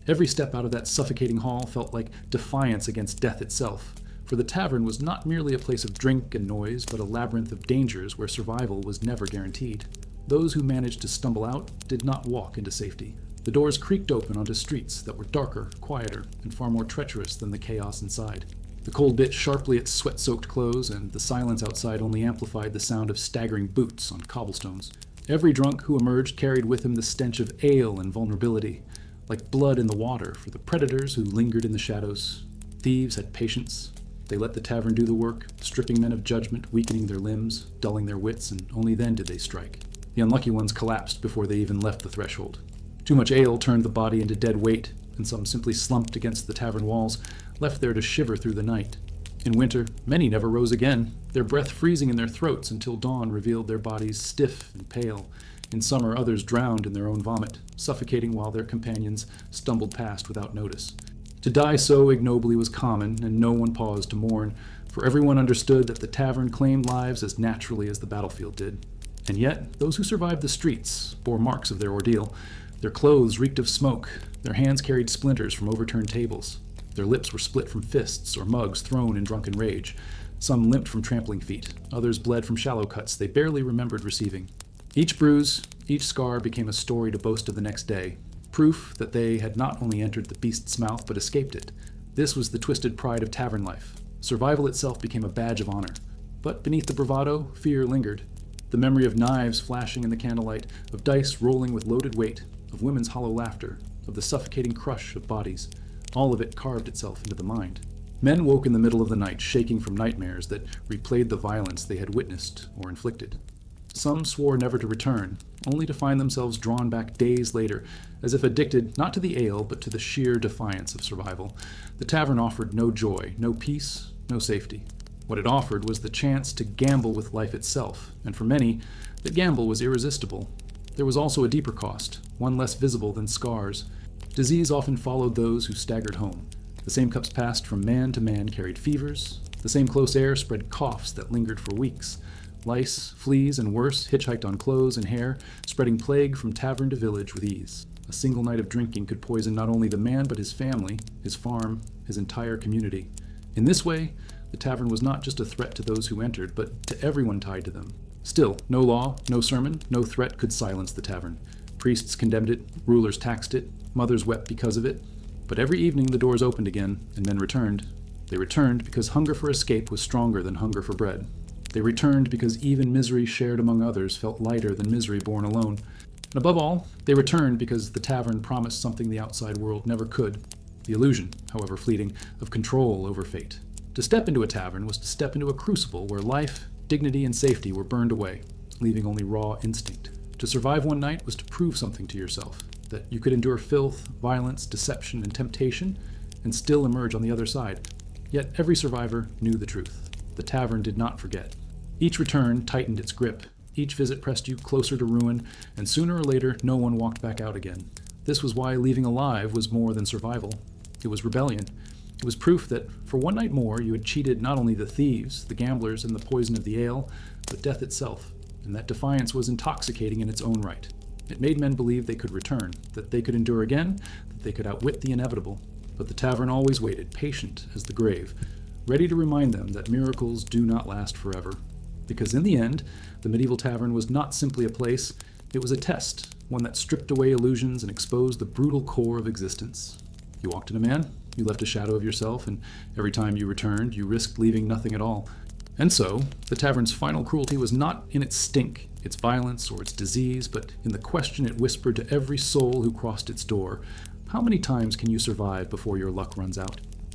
Every step out of that suffocating hall felt like defiance against death itself, for the tavern was not merely a place of drink and noise, but a labyrinth of dangers where survival was never guaranteed. Those who managed to stumble out did not walk into safety. The doors creaked open onto streets that were darker, quieter, and far more treacherous than the chaos inside. The cold bit sharply at sweat-soaked clothes, and the silence outside only amplified the sound of staggering boots on cobblestones. Every drunk who emerged carried with him the stench of ale and vulnerability. like blood in the water for the predators who lingered in the shadows. Thieves had patience. They let the tavern do the work, stripping men of judgment, weakening their limbs, dulling their wits, and only then did they strike. The unlucky ones collapsed before they even left the threshold. Too much ale turned the body into dead weight, and some simply slumped against the tavern walls, left there to shiver through the night. In winter, many never rose again, their breath freezing in their throats until dawn revealed their bodies stiff and pale. In summer, others drowned in their own vomit, suffocating while their companions stumbled past without notice. To die so ignobly was common, and no one paused to mourn, for everyone understood that the tavern claimed lives as naturally as the battlefield did. And yet, those who survived the streets bore marks of their ordeal. Their clothes reeked of smoke, their hands carried splinters from overturned tables. Their lips were split from fists or mugs thrown in drunken rage. Some limped from trampling feet, others bled from shallow cuts they barely remembered receiving. Each bruise, each scar became a story to boast of the next day, proof that they had not only entered the beast's mouth but escaped it. This was the twisted pride of tavern life. Survival itself became a badge of honor. But beneath the bravado, fear lingered. The memory of knives flashing in the candlelight, of dice rolling with loaded weight, of women's hollow laughter, of the suffocating crush of bodies. All of it carved itself into the mind. Men woke in the middle of the night, shaking from nightmares that replayed the violence they had witnessed or inflicted. Some swore never to return, only to find themselves drawn back days later, as if addicted not to the ale, but to the sheer defiance of survival. The tavern offered no joy, no peace, no safety. What it offered was the chance to gamble with life itself, and for many, the gamble was irresistible. There was also a deeper cost, one less visible than scars. Disease often followed those who staggered home. The same cups passed from man to man carried fevers. The same close air spread coughs that lingered for weeks. Lice, fleas, and worse hitchhiked on clothes and hair, spreading plague from tavern to village with ease. A single night of drinking could poison not only the man but his family, his farm, his entire community. In this way, the tavern was not just a threat to those who entered, but to everyone tied to them. Still, no law, no sermon, no threat could silence the tavern. Priests condemned it, rulers taxed it, mothers wept because of it. But every evening the doors opened again, and men returned. They returned because hunger for escape was stronger than hunger for bread. They returned because even misery shared among others felt lighter than misery borne alone. And above all, they returned because the tavern promised something the outside world never could. The illusion, however fleeting, of control over fate. To step into a tavern was to step into a crucible where life, dignity, and safety were burned away, leaving only raw instinct. To survive one night was to prove something to yourself, that you could endure filth, violence, deception, and temptation, and still emerge on the other side. Yet every survivor knew the truth. The tavern did not forget. Each return tightened its grip. Each visit pressed you closer to ruin, and sooner or later, no one walked back out again. This was why leaving alive was more than survival. It was rebellion. It was proof that, for one night more, you had cheated not only the thieves, the gamblers, and the poison of the ale, but death itself. And that defiance was intoxicating in its own right. It made men believe they could return, that they could endure again, that they could outwit the inevitable. But the tavern always waited, patient as the grave, ready to remind them that miracles do not last forever. Because in the end, the medieval tavern was not simply a place, it was a test, one that stripped away illusions and exposed the brutal core of existence. You walked in a man, you left a shadow of yourself, and every time you returned, you risked leaving nothing at all. And so, the tavern's final cruelty was not in its stink, its violence, or its disease, but in the question it whispered to every soul who crossed its door. How many times can you survive before your luck runs out?